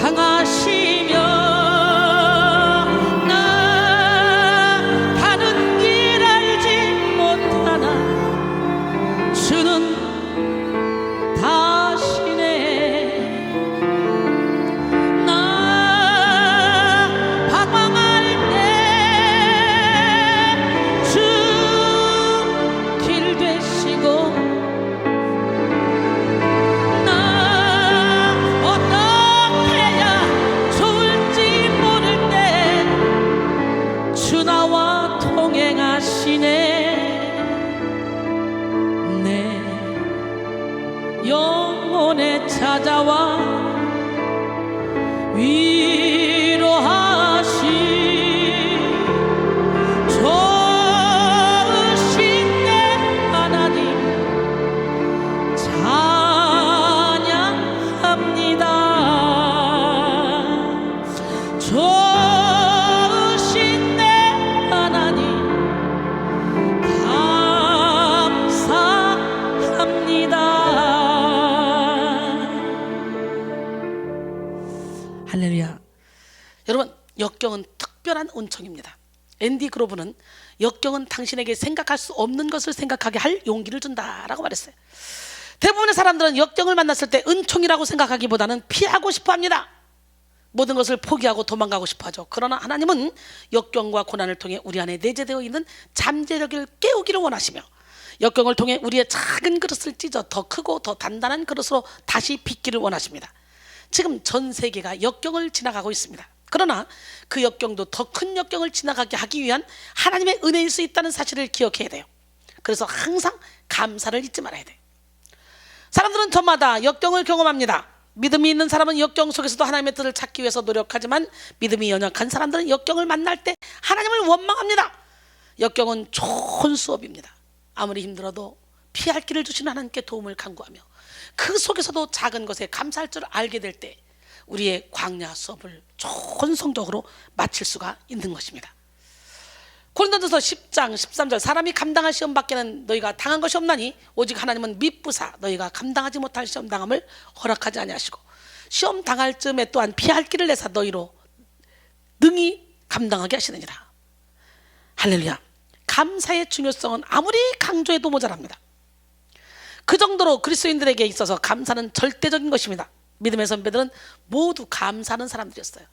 Speaker 2: 강하시며
Speaker 1: 할렐루야. 여러분, 역경은 특별한 은총입니다. 앤디 그로브는 역경은 당신에게 생각할 수 없는 것을 생각하게 할 용기를 준다라고 말했어요. 대부분의 사람들은 역경을 만났을 때 은총이라고 생각하기보다는 피하고 싶어 합니다. 모든 것을 포기하고 도망가고 싶어 하죠. 그러나 하나님은 역경과 고난을 통해 우리 안에 내재되어 있는 잠재력을 깨우기를 원하시며, 역경을 통해 우리의 작은 그릇을 찢어 더 크고 더 단단한 그릇으로 다시 빚기를 원하십니다. 지금 전 세계가 역경을 지나가고 있습니다. 그러나 그 역경도 더 큰 역경을 지나가게 하기 위한 하나님의 은혜일 수 있다는 사실을 기억해야 돼요. 그래서 항상 감사를 잊지 말아야 돼요. 사람들은 저마다 역경을 경험합니다. 믿음이 있는 사람은 역경 속에서도 하나님의 뜻을 찾기 위해서 노력하지만, 믿음이 연약한 사람들은 역경을 만날 때 하나님을 원망합니다. 역경은 좋은 수업입니다. 아무리 힘들어도 피할 길을 주시는 하나님께 도움을 간구하며 그 속에서도 작은 것에 감사할 줄 알게 될 때 우리의 광야 수업을 좋은 성적으로 마칠 수가 있는 것입니다. 고린도전서 10장 13절, 사람이 감당할 시험 밖에는 너희가 당한 것이 없나니 오직 하나님은 미쁘사 너희가 감당하지 못할 시험 당함을 허락하지 아니하시고 시험 당할 즈음에 또한 피할 길을 내사 너희로 능히 감당하게 하시느니라. 할렐루야. 감사의 중요성은 아무리 강조해도 모자랍니다. 그 정도로 그리스도인들에게 있어서 감사는 절대적인 것입니다. 믿음의 선배들은 모두 감사하는 사람들이었어요.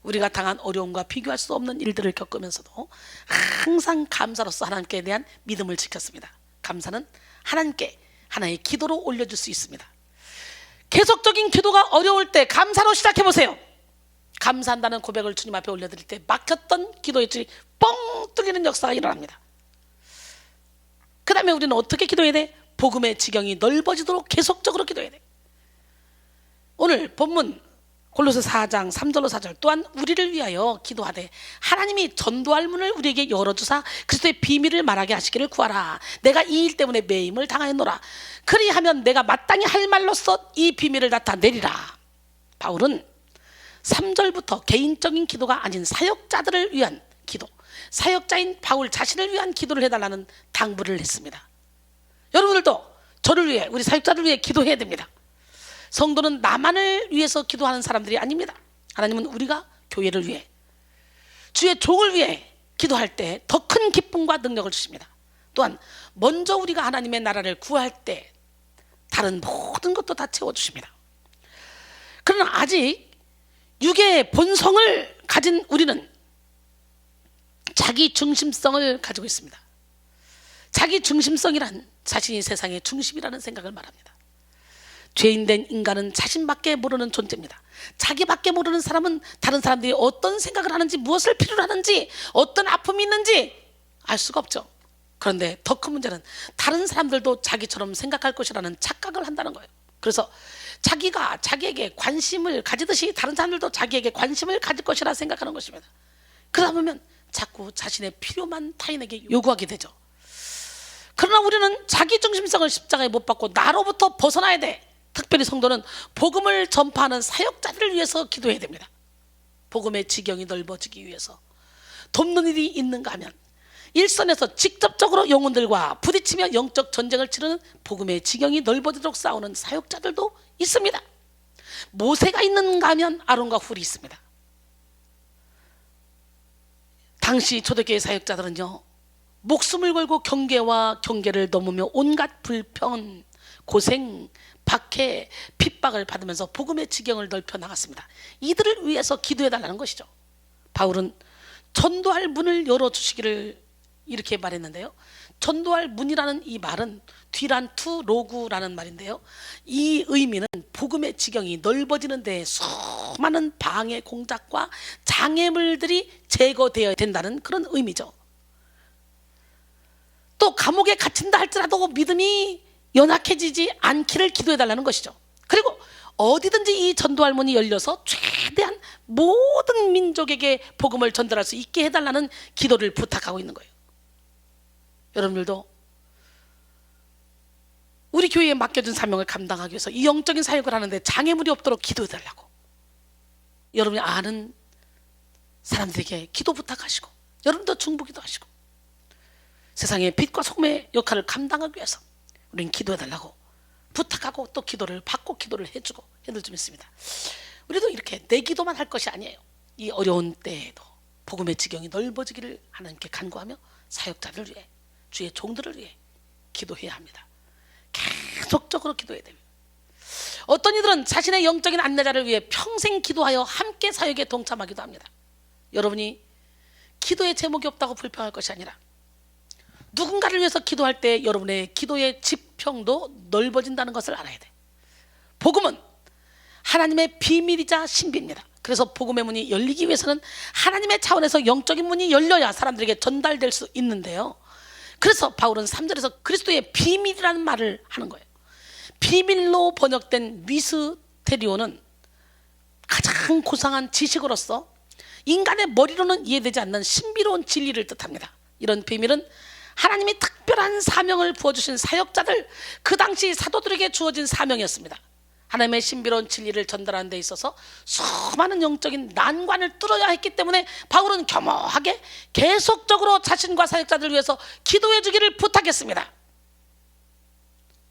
Speaker 1: 우리가 당한 어려움과 비교할 수 없는 일들을 겪으면서도 항상 감사로서 하나님께 대한 믿음을 지켰습니다. 감사는 하나님께 하나의 기도로 올려줄 수 있습니다. 계속적인 기도가 어려울 때 감사로 시작해보세요. 감사한다는 고백을 주님 앞에 올려드릴 때 막혔던 기도의 줄이 뻥 뚫리는 역사가 일어납니다. 그 다음에 우리는 어떻게 기도해야 돼? 복음의 지경이 넓어지도록 계속적으로 기도해야 돼. 오늘 본문 골로새 4장 3절로 4절, 또한 우리를 위하여 기도하되 하나님이 전도할 문을 우리에게 열어주사 그리스도의 비밀을 말하게 하시기를 구하라. 내가 이 일 때문에 매임을 당하였노라. 그리하면 내가 마땅히 할 말로써 이 비밀을 나타내리라. 바울은 3절부터 개인적인 기도가 아닌 사역자들을 위한 기도, 사역자인 바울 자신을 위한 기도를 해달라는 당부를 했습니다. 여러분들도 저를 위해, 우리 사역자를 위해 기도해야 됩니다. 성도는 나만을 위해서 기도하는 사람들이 아닙니다. 하나님은 우리가 교회를 위해, 주의 종을 위해 기도할 때 더 큰 기쁨과 능력을 주십니다. 또한 먼저 우리가 하나님의 나라를 구할 때 다른 모든 것도 다 채워주십니다. 그러나 아직 육의 본성을 가진 우리는 자기 중심성을 가지고 있습니다. 자기 중심성이란 자신이 세상의 중심이라는 생각을 말합니다. 죄인된 인간은 자신밖에 모르는 존재입니다. 자기밖에 모르는 사람은 다른 사람들이 어떤 생각을 하는지, 무엇을 필요로 하는지, 어떤 아픔이 있는지 알 수가 없죠. 그런데 더 큰 문제는 다른 사람들도 자기처럼 생각할 것이라는 착각을 한다는 거예요. 그래서 자기가 자기에게 관심을 가지듯이 다른 사람들도 자기에게 관심을 가질 것이라 생각하는 것입니다. 그러다 보면 자꾸 자신의 필요만 타인에게 요구하게 되죠. 그러나 우리는 자기 중심성을 십자가에 못 박고 나로부터 벗어나야 돼. 특별히 성도는 복음을 전파하는 사역자들을 위해서 기도해야 됩니다. 복음의 지경이 넓어지기 위해서 돕는 일이 있는가 하면 일선에서 직접적으로 영혼들과 부딪히며 영적 전쟁을 치르는 복음의 지경이 넓어지도록 싸우는 사역자들도 있습니다. 모세가 있는가 하면 아론과 훌이 있습니다. 당시 초대교회 사역자들은요, 목숨을 걸고 경계와 경계를 넘으며 온갖 불평, 고생, 박해, 핍박을 받으면서 복음의 지경을 넓혀 나갔습니다. 이들을 위해서 기도해달라는 것이죠. 바울은 전도할 문을 열어주시기를 이렇게 말했는데요. 전도할 문이라는 이 말은 뒤란투 로구라는 말인데요, 이 의미는 복음의 지경이 넓어지는 데 수많은 방해 공작과 장애물들이 제거되어야 된다는 그런 의미죠. 또 감옥에 갇힌다 할지라도 믿음이 연약해지지 않기를 기도해달라는 것이죠. 그리고 어디든지 이 전도할 문이 열려서 최대한 모든 민족에게 복음을 전달할 수 있게 해달라는 기도를 부탁하고 있는 거예요. 여러분들도 우리 교회에 맡겨진 사명을 감당하기 위해서 이 영적인 사역을 하는데 장애물이 없도록 기도해달라고, 여러분이 아는 사람들에게 기도 부탁하시고, 여러분도 중보기도 하시고, 세상의 빛과 소금의 역할을 감당하기 위해서 우리는 기도해달라고 부탁하고 또 기도를 받고 기도를 해주고 해들 좀 있습니다. 우리도 이렇게 내 기도만 할 것이 아니에요. 이 어려운 때에도 복음의 지경이 넓어지기를 하나님께 간구하며 사역자를 위해, 주의 종들을 위해 기도해야 합니다. 계속적으로 기도해야 됩니다. 어떤 이들은 자신의 영적인 안내자를 위해 평생 기도하여 함께 사역에 동참하기도 합니다. 여러분이 기도의 제목이 없다고 불평할 것이 아니라 누군가를 위해서 기도할 때 여러분의 기도의 지평도 넓어진다는 것을 알아야 돼. 복음은 하나님의 비밀이자 신비입니다. 그래서 복음의 문이 열리기 위해서는 하나님의 차원에서 영적인 문이 열려야 사람들에게 전달될 수 있는데요. 그래서 바울은 3절에서 그리스도의 비밀이라는 말을 하는 거예요. 비밀로 번역된 미스테리오는 가장 고상한 지식으로서 인간의 머리로는 이해되지 않는 신비로운 진리를 뜻합니다. 이런 비밀은 하나님이 특별한 사명을 부어주신 사역자들, 그 당시 사도들에게 주어진 사명이었습니다. 하나님의 신비로운 진리를 전달하는 데 있어서 수많은 영적인 난관을 뚫어야 했기 때문에 바울은 겸허하게 계속적으로 자신과 사역자들을 위해서 기도해 주기를 부탁했습니다.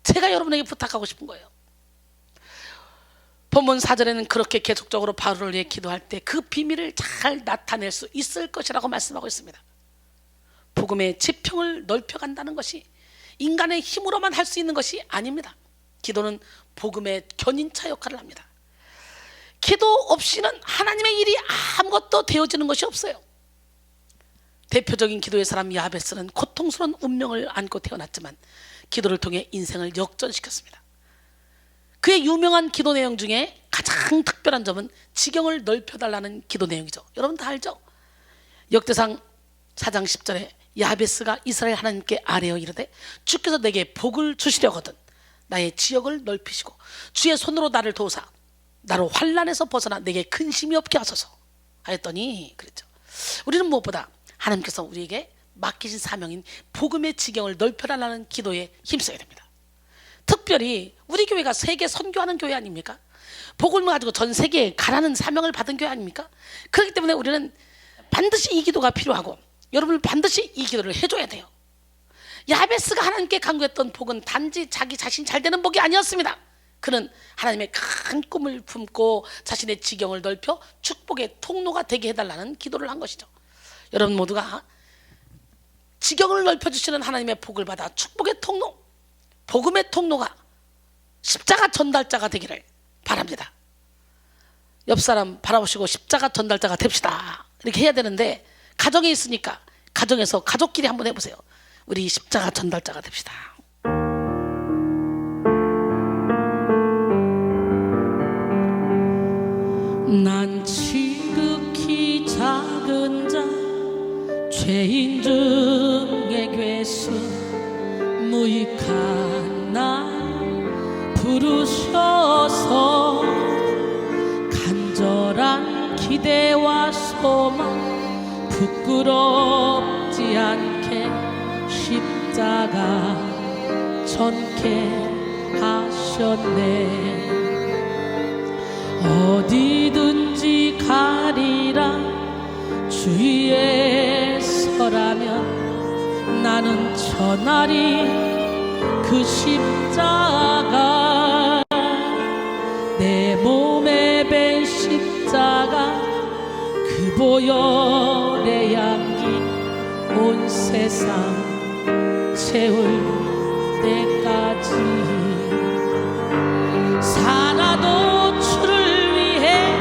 Speaker 1: 제가 여러분에게 부탁하고 싶은 거예요. 본문 4절에는 그렇게 계속적으로 바울을 위해 기도할 때 그 비밀을 잘 나타낼 수 있을 것이라고 말씀하고 있습니다. 복음의 지평을 넓혀간다는 것이 인간의 힘으로만 할 수 있는 것이 아닙니다. 기도는 복음의 견인차 역할을 합니다. 기도 없이는 하나님의 일이 아무것도 되어지는 것이 없어요. 대표적인 기도의 사람 야베스는 고통스러운 운명을 안고 태어났지만 기도를 통해 인생을 역전시켰습니다. 그의 유명한 기도 내용 중에 가장 특별한 점은 지경을 넓혀달라는 기도 내용이죠. 여러분 다 알죠? 역대상 4장 10절에 야베스가 이스라엘 하나님께 아뢰어 이르되 주께서 내게 복을 주시려거든 나의 지역을 넓히시고 주의 손으로 나를 도우사 나로 환난에서 벗어나 내게 근심이 없게 하소서 하였더니 그랬죠. 우리는 무엇보다 하나님께서 우리에게 맡기신 사명인 복음의 지경을 넓혀달라는 기도에 힘써야 됩니다. 특별히 우리 교회가 세계 선교하는 교회 아닙니까? 복음을 가지고 전 세계에 가라는 사명을 받은 교회 아닙니까? 그렇기 때문에 우리는 반드시 이 기도가 필요하고 여러분은 반드시 이 기도를 해줘야 돼요. 야베스가 하나님께 간구했던 복은 단지 자기 자신 잘 되는 복이 아니었습니다. 그는 하나님의 큰 꿈을 품고 자신의 지경을 넓혀 축복의 통로가 되게 해달라는 기도를 한 것이죠. 여러분 모두가 지경을 넓혀주시는 하나님의 복을 받아 축복의 통로, 복음의 통로가 십자가 전달자가 되기를 바랍니다. 옆 사람 바라보시고 십자가 전달자가 됩시다 이렇게 해야 되는데 가정에 있으니까 가정에서 가족끼리 한번 해보세요. 우리 십자가 전달자가 됩시다.
Speaker 2: 난 지극히 작은 자 죄인 중에 괴수 무익한 나 부르셔서 간절한 기대와 소망 부끄럽지 않게 십자가 전케 하셨네. 어디든지 가리라 주위에 서라면 나는 전하리 그 십자가 내 몸에 밴 십자가 그 보혈의 향기 온 세상 채울 때까지 살아도 주를 위해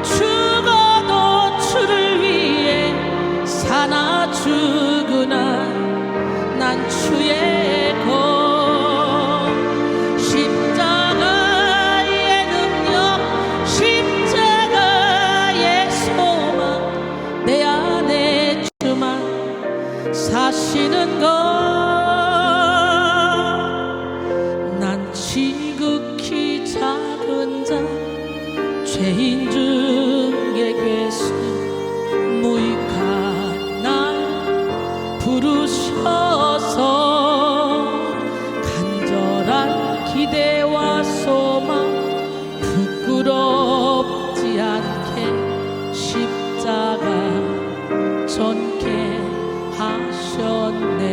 Speaker 2: 죽어도 주를 위해 사나 죽으나 난 주의 것 십자가의 능력 십자가의 소망 내 안에 주만 사시는 것 난 지극히 작은 자 죄인 중에 괴수 무익한 날 부르셔서 간절한 기대와 소망 부끄럽지 않게 십자가 전케 하셨네.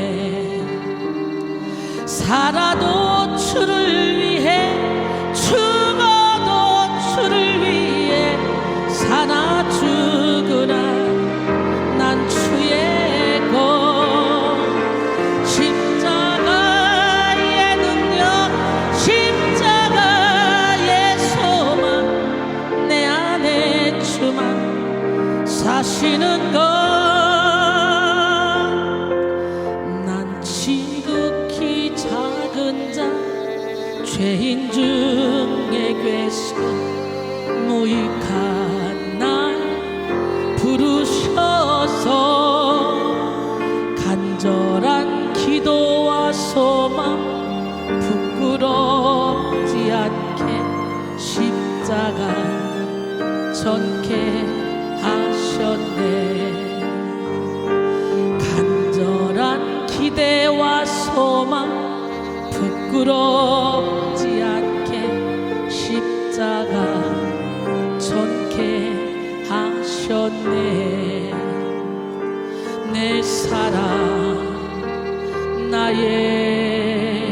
Speaker 2: 살아도 주를 위해 죽어도 주를 위해
Speaker 1: 없지만 사시는 건 난 지극히 작은 자 죄인 중에 괴수 무익한 날 부르셔서 간절한 기도와 소망 부끄럽지 않게 십자가 전케 하셨네. 간절한 기대와 소망 부끄럽지 않게 십자가 전케 하셨네. 내 사랑 나의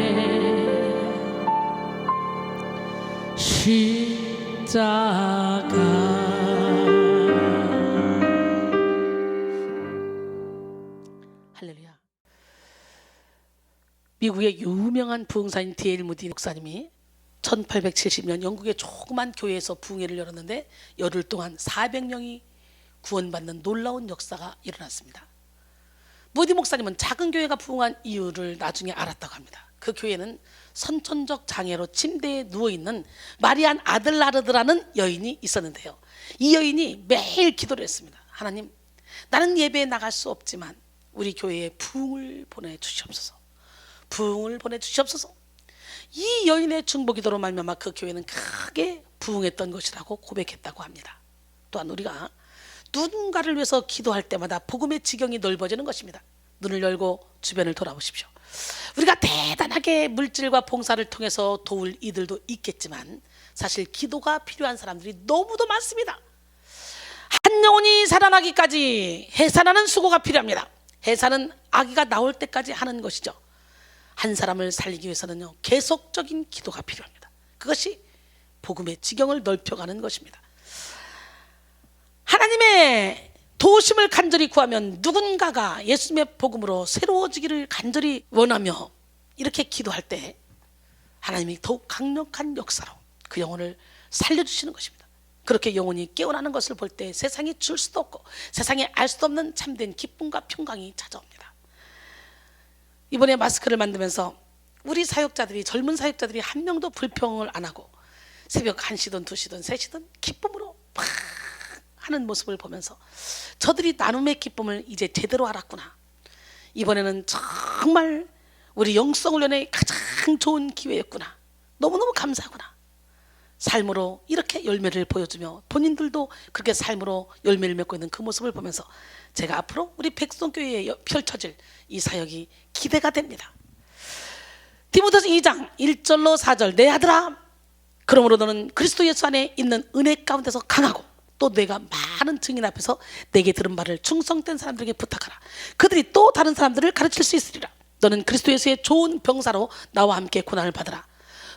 Speaker 1: 십자가. 할렐루야. 미국의 유명한 부흥사인 D.L. 무디 목사님이 1870년 영국의 조그만 교회에서 부흥회를 열었는데 열흘 동안 400명이 구원받는 놀라운 역사가 일어났습니다. 무디 목사님은 작은 교회가 부흥한 이유를 나중에 알았다고 합니다. 그 교회는 선천적 장애로 침대에 누워있는 마리안 아들라르드라는 여인이 있었는데요. 이 여인이 매일 기도를 했습니다. 하나님, 나는 예배에 나갈 수 없지만 우리 교회에 부흥을 보내주시옵소서. 부흥을 보내주시옵소서. 이 여인의 중보기도로 말미암아 그 교회는 크게 부흥했던 것이라고 고백했다고 합니다. 또한 우리가 누군가를 위해서 기도할 때마다 복음의 지경이 넓어지는 것입니다. 눈을 열고 주변을 돌아보십시오. 우리가 대단하게 물질과 봉사를 통해서 도울 이들도 있겠지만 사실 기도가 필요한 사람들이 너무도 많습니다. 한 영혼이 살아나기까지 해산하는 수고가 필요합니다. 해산은 아기가 나올 때까지 하는 것이죠. 한 사람을 살리기 위해서는요, 계속적인 기도가 필요합니다. 그것이 복음의 지경을 넓혀가는 것입니다. 하나님의 도우심을 간절히 구하면 누군가가 예수님의 복음으로 새로워지기를 간절히 원하며 이렇게 기도할 때 하나님이 더욱 강력한 역사로 그 영혼을 살려주시는 것입니다. 그렇게 영혼이 깨어나는 것을 볼 때 세상이 줄 수도 없고 세상에 알 수도 없는 참된 기쁨과 평강이 찾아옵니다. 이번에 마스크를 만들면서 우리 사역자들이, 젊은 사역자들이 한 명도 불평을 안 하고 새벽 1시든 2시든 3시든 기쁨으로 막 하는 모습을 보면서 저들이 나눔의 기쁨을 이제 제대로 알았구나. 이번에는 정말 우리 영성훈련의 가장 좋은 기회였구나. 너무너무 감사하구나. 삶으로 이렇게 열매를 보여주며 본인들도 그렇게 삶으로 열매를 맺고 있는 그 모습을 보면서 제가 앞으로 우리 백성교회에 펼쳐질 이 사역이 기대가 됩니다. 디모데서 2장 1절로 4절. 내 아들아, 그러므로 너는 그리스도 예수 안에 있는 은혜 가운데서 강하고 또 내가 많은 증인 앞에서 내게 들은 말을 충성된 사람들에게 부탁하라. 그들이 또 다른 사람들을 가르칠 수 있으리라. 너는 그리스도 예수의 좋은 병사로 나와 함께 고난을 받으라.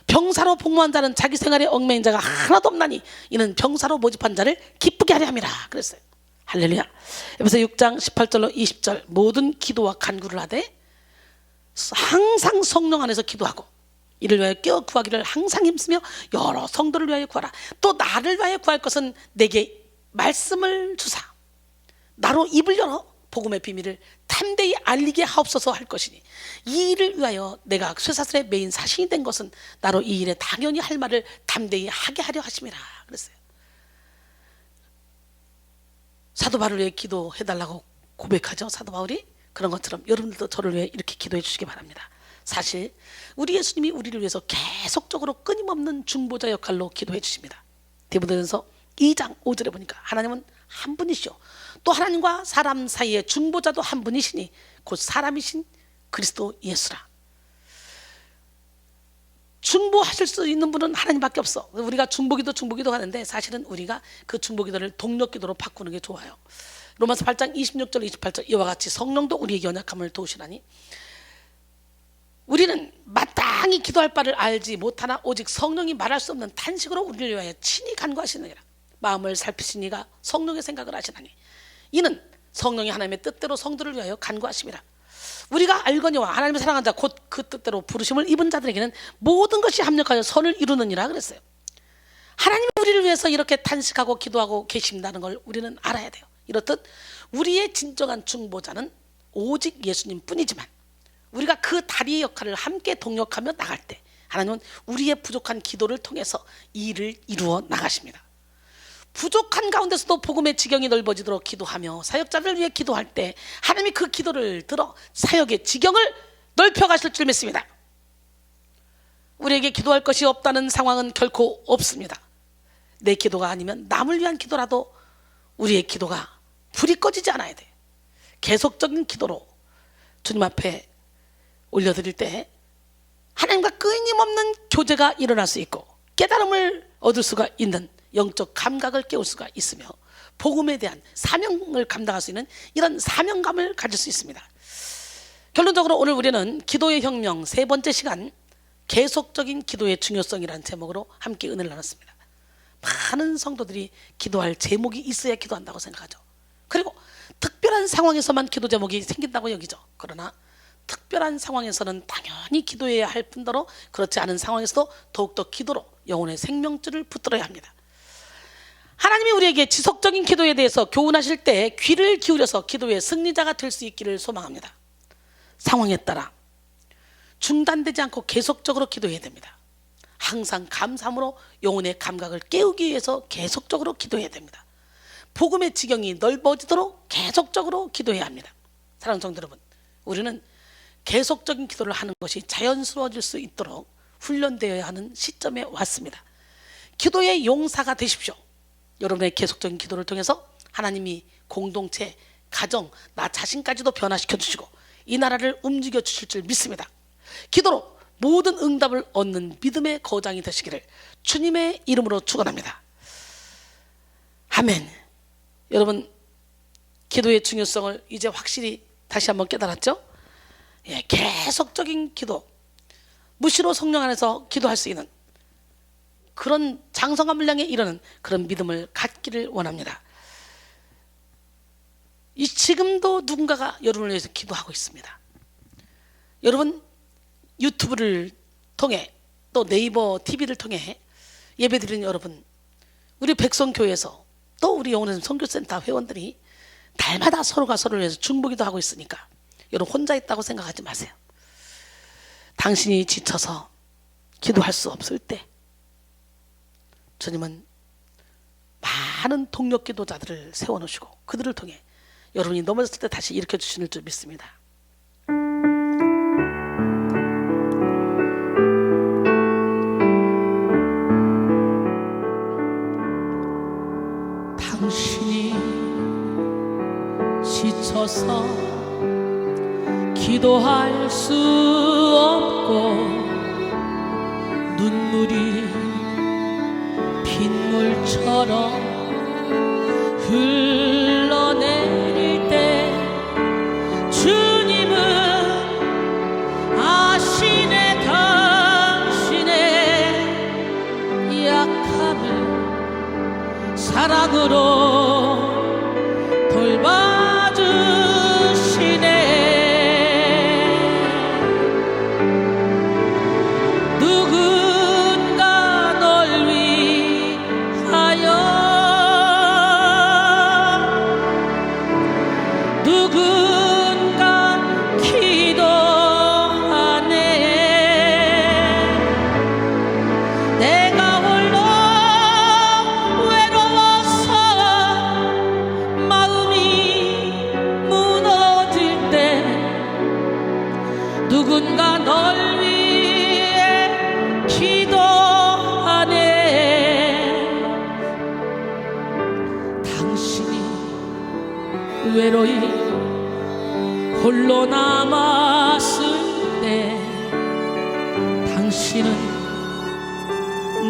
Speaker 1: 병사로 복무한 자는 자기 생활에 얽매인 자가 하나도 없나니 이는 병사로 모집한 자를 기쁘게 하려 함이라 그랬어요. 할렐루야. 에베소 6장 18절로 20절. 모든 기도와 간구를 하되 항상 성령 안에서 기도하고 이를 위하여 깨어 구하기를 항상 힘쓰며 여러 성도를 위하여 구하라. 또 나를 위하여 구할 것은 내게 말씀을 주사 나로 입을 열어 복음의 비밀을 담대히 알리게 하옵소서 할 것이니 이 일을 위하여 내가 쇠사슬의 메인 사신이 된 것은 나로 이 일에 당연히 할 말을 담대히 하게 하려 하심이라 그랬어요. 사도 바울을 위해 기도해달라고 고백하죠. 사도 바울이. 그런 것처럼 여러분들도 저를 위해 이렇게 기도해 주시기 바랍니다. 사실 우리 예수님이 우리를 위해서 계속적으로 끊임없는 중보자 역할로 기도해 주십니다. 디모데전서 2장 5절에 보니까 하나님은 한 분이시오. 또 하나님과 사람 사이의 중보자도 한 분이시니 곧 사람이신 그리스도 예수라. 중보하실 수 있는 분은 하나님밖에 없어. 우리가 중보기도 하는데 사실은 우리가 그 중보기도를 동력기도로 바꾸는 게 좋아요. 로마서 8장 26절 28절. 이와 같이 성령도 우리의 연약함을 도우시나니 우리는 마땅히 기도할 바를 알지 못하나 오직 성령이 말할 수 없는 탄식으로 우리를 위하여 친히 간구하시느니라. 마음을 살피신 이가 성령의 생각을 하시나니 이는 성령이 하나님의 뜻대로 성도를 위하여 간구하심이라. 우리가 알거니와 하나님을 사랑한 자 곧 그 뜻대로 부르심을 입은 자들에게는 모든 것이 합력하여 선을 이루느니라 그랬어요. 하나님이 우리를 위해서 이렇게 탄식하고 기도하고 계신다는 걸 우리는 알아야 돼요. 이렇듯 우리의 진정한 중보자는 오직 예수님 뿐이지만 우리가 그 다리의 역할을 함께 동력하며 나갈 때 하나님은 우리의 부족한 기도를 통해서 이 일을 이루어 나가십니다. 부족한 가운데서도 복음의 지경이 넓어지도록 기도하며 사역자를 위해 기도할 때 하나님이 그 기도를 들어 사역의 지경을 넓혀 가실 줄 믿습니다. 우리에게 기도할 것이 없다는 상황은 결코 없습니다. 내 기도가 아니면 남을 위한 기도라도 우리의 기도가 불이 꺼지지 않아야 돼. 계속적인 기도로 주님 앞에 올려드릴 때 하나님과 끊임없는 교제가 일어날 수 있고 깨달음을 얻을 수가 있는 영적 감각을 깨울 수가 있으며 복음에 대한 사명을 감당할 수 있는 이런 사명감을 가질 수 있습니다. 결론적으로 오늘 우리는 기도의 혁명 세 번째 시간, 계속적인 기도의 중요성이라는 제목으로 함께 은혜를 나눴습니다. 많은 성도들이 기도할 제목이 있어야 기도한다고 생각하죠. 그리고 특별한 상황에서만 기도 제목이 생긴다고 여기죠. 그러나 특별한 상황에서는 당연히 기도해야 할 뿐더러 그렇지 않은 상황에서도 더욱더 기도로 영혼의 생명줄을 붙들어야 합니다. 하나님이 우리에게 지속적인 기도에 대해서 교훈하실 때 귀를 기울여서 기도의 승리자가 될 수 있기를 소망합니다. 상황에 따라 중단되지 않고 계속적으로 기도해야 됩니다. 항상 감사함으로 영혼의 감각을 깨우기 위해서 계속적으로 기도해야 됩니다. 복음의 지경이 넓어지도록 계속적으로 기도해야 합니다. 사랑하는 성도 여러분, 우리는 계속적인 기도를 하는 것이 자연스러워질 수 있도록 훈련되어야 하는 시점에 왔습니다. 기도의 용사가 되십시오. 여러분의 계속적인 기도를 통해서 하나님이 공동체, 가정, 나 자신까지도 변화시켜 주시고 이 나라를 움직여 주실 줄 믿습니다. 기도로 모든 응답을 얻는 믿음의 거장이 되시기를 주님의 이름으로 축원합니다. 아멘. 여러분, 기도의 중요성을 이제 확실히 다시 한번 깨달았죠? 예, 계속적인 기도, 무시로 성령 안에서 기도할 수 있는 그런 장성함을 향해 이르는 그런 믿음을 갖기를 원합니다. 지금도 누군가가 여러분을 위해서 기도하고 있습니다. 여러분, 유튜브를 통해 또 네이버 TV를 통해 예배드리는 여러분, 우리 백성교회에서 또 우리 영혼의 선교센터 회원들이 날마다 서로가 서로를 위해서 중보기도 하고 있으니까 여러분 혼자 있다고 생각하지 마세요. 당신이 지쳐서 기도할 수 없을 때 주님은 많은 동력 기도자들을 세워놓으시고 그들을 통해 여러분이 넘어졌을 때 다시 일으켜 주시는 줄 믿습니다.
Speaker 2: 당신이 지쳐서 기도할 수 없고 눈물이 빗물처럼 흘러내릴 때 주님은 아시네 당신의 약함을 사랑으로 돌봐주시네. 누군가 널 위하여 누군가 기도하네. 내가 홀로 외로워서 마음이 무너질 때 누군가 널 위해 기도하네. 당신이 외로이 홀로 남았을 때 당신은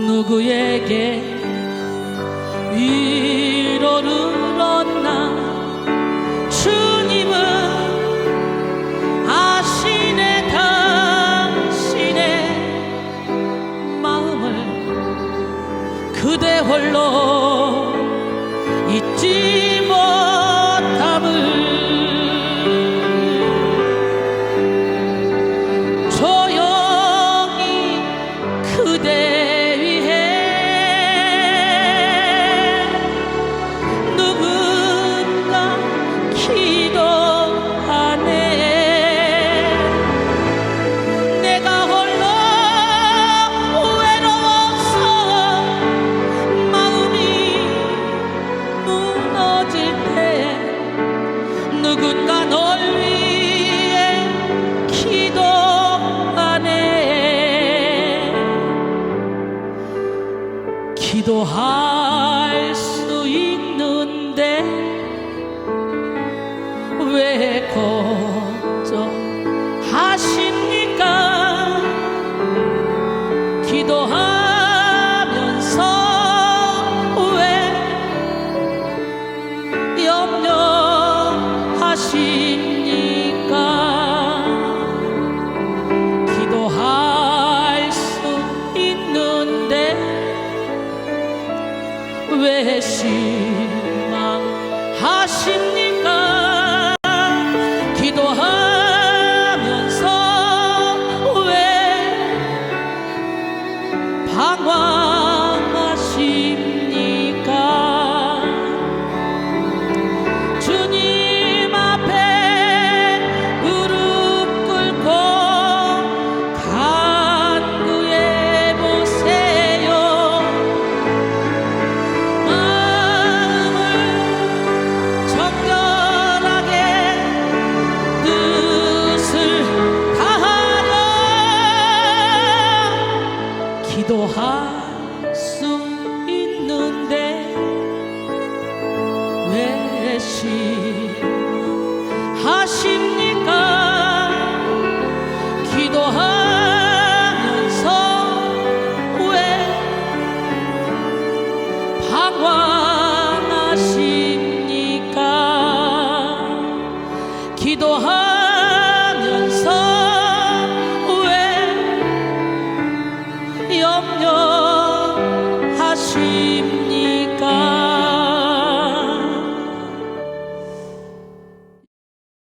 Speaker 2: 누구에게 위로를 얻나. 주님은 아시네 당신의 마음을 그대 홀로 잊지 못함을. 조용히 그대 위해 때 누군가 널 위해 기도하네. 기도할 수 있는데 왜 걱정하십니까? 기도하면서 왜 염려하십니까? 기도할 수 있는데 왜 실망하십니까? 기도하면서 왜 방황하십니까? 주님 앞에 무릎 꿇고 간구해 보세요. 마음을 정결하게 뜻을 다하려 기도할 수 있는데 왜 실망하십니까?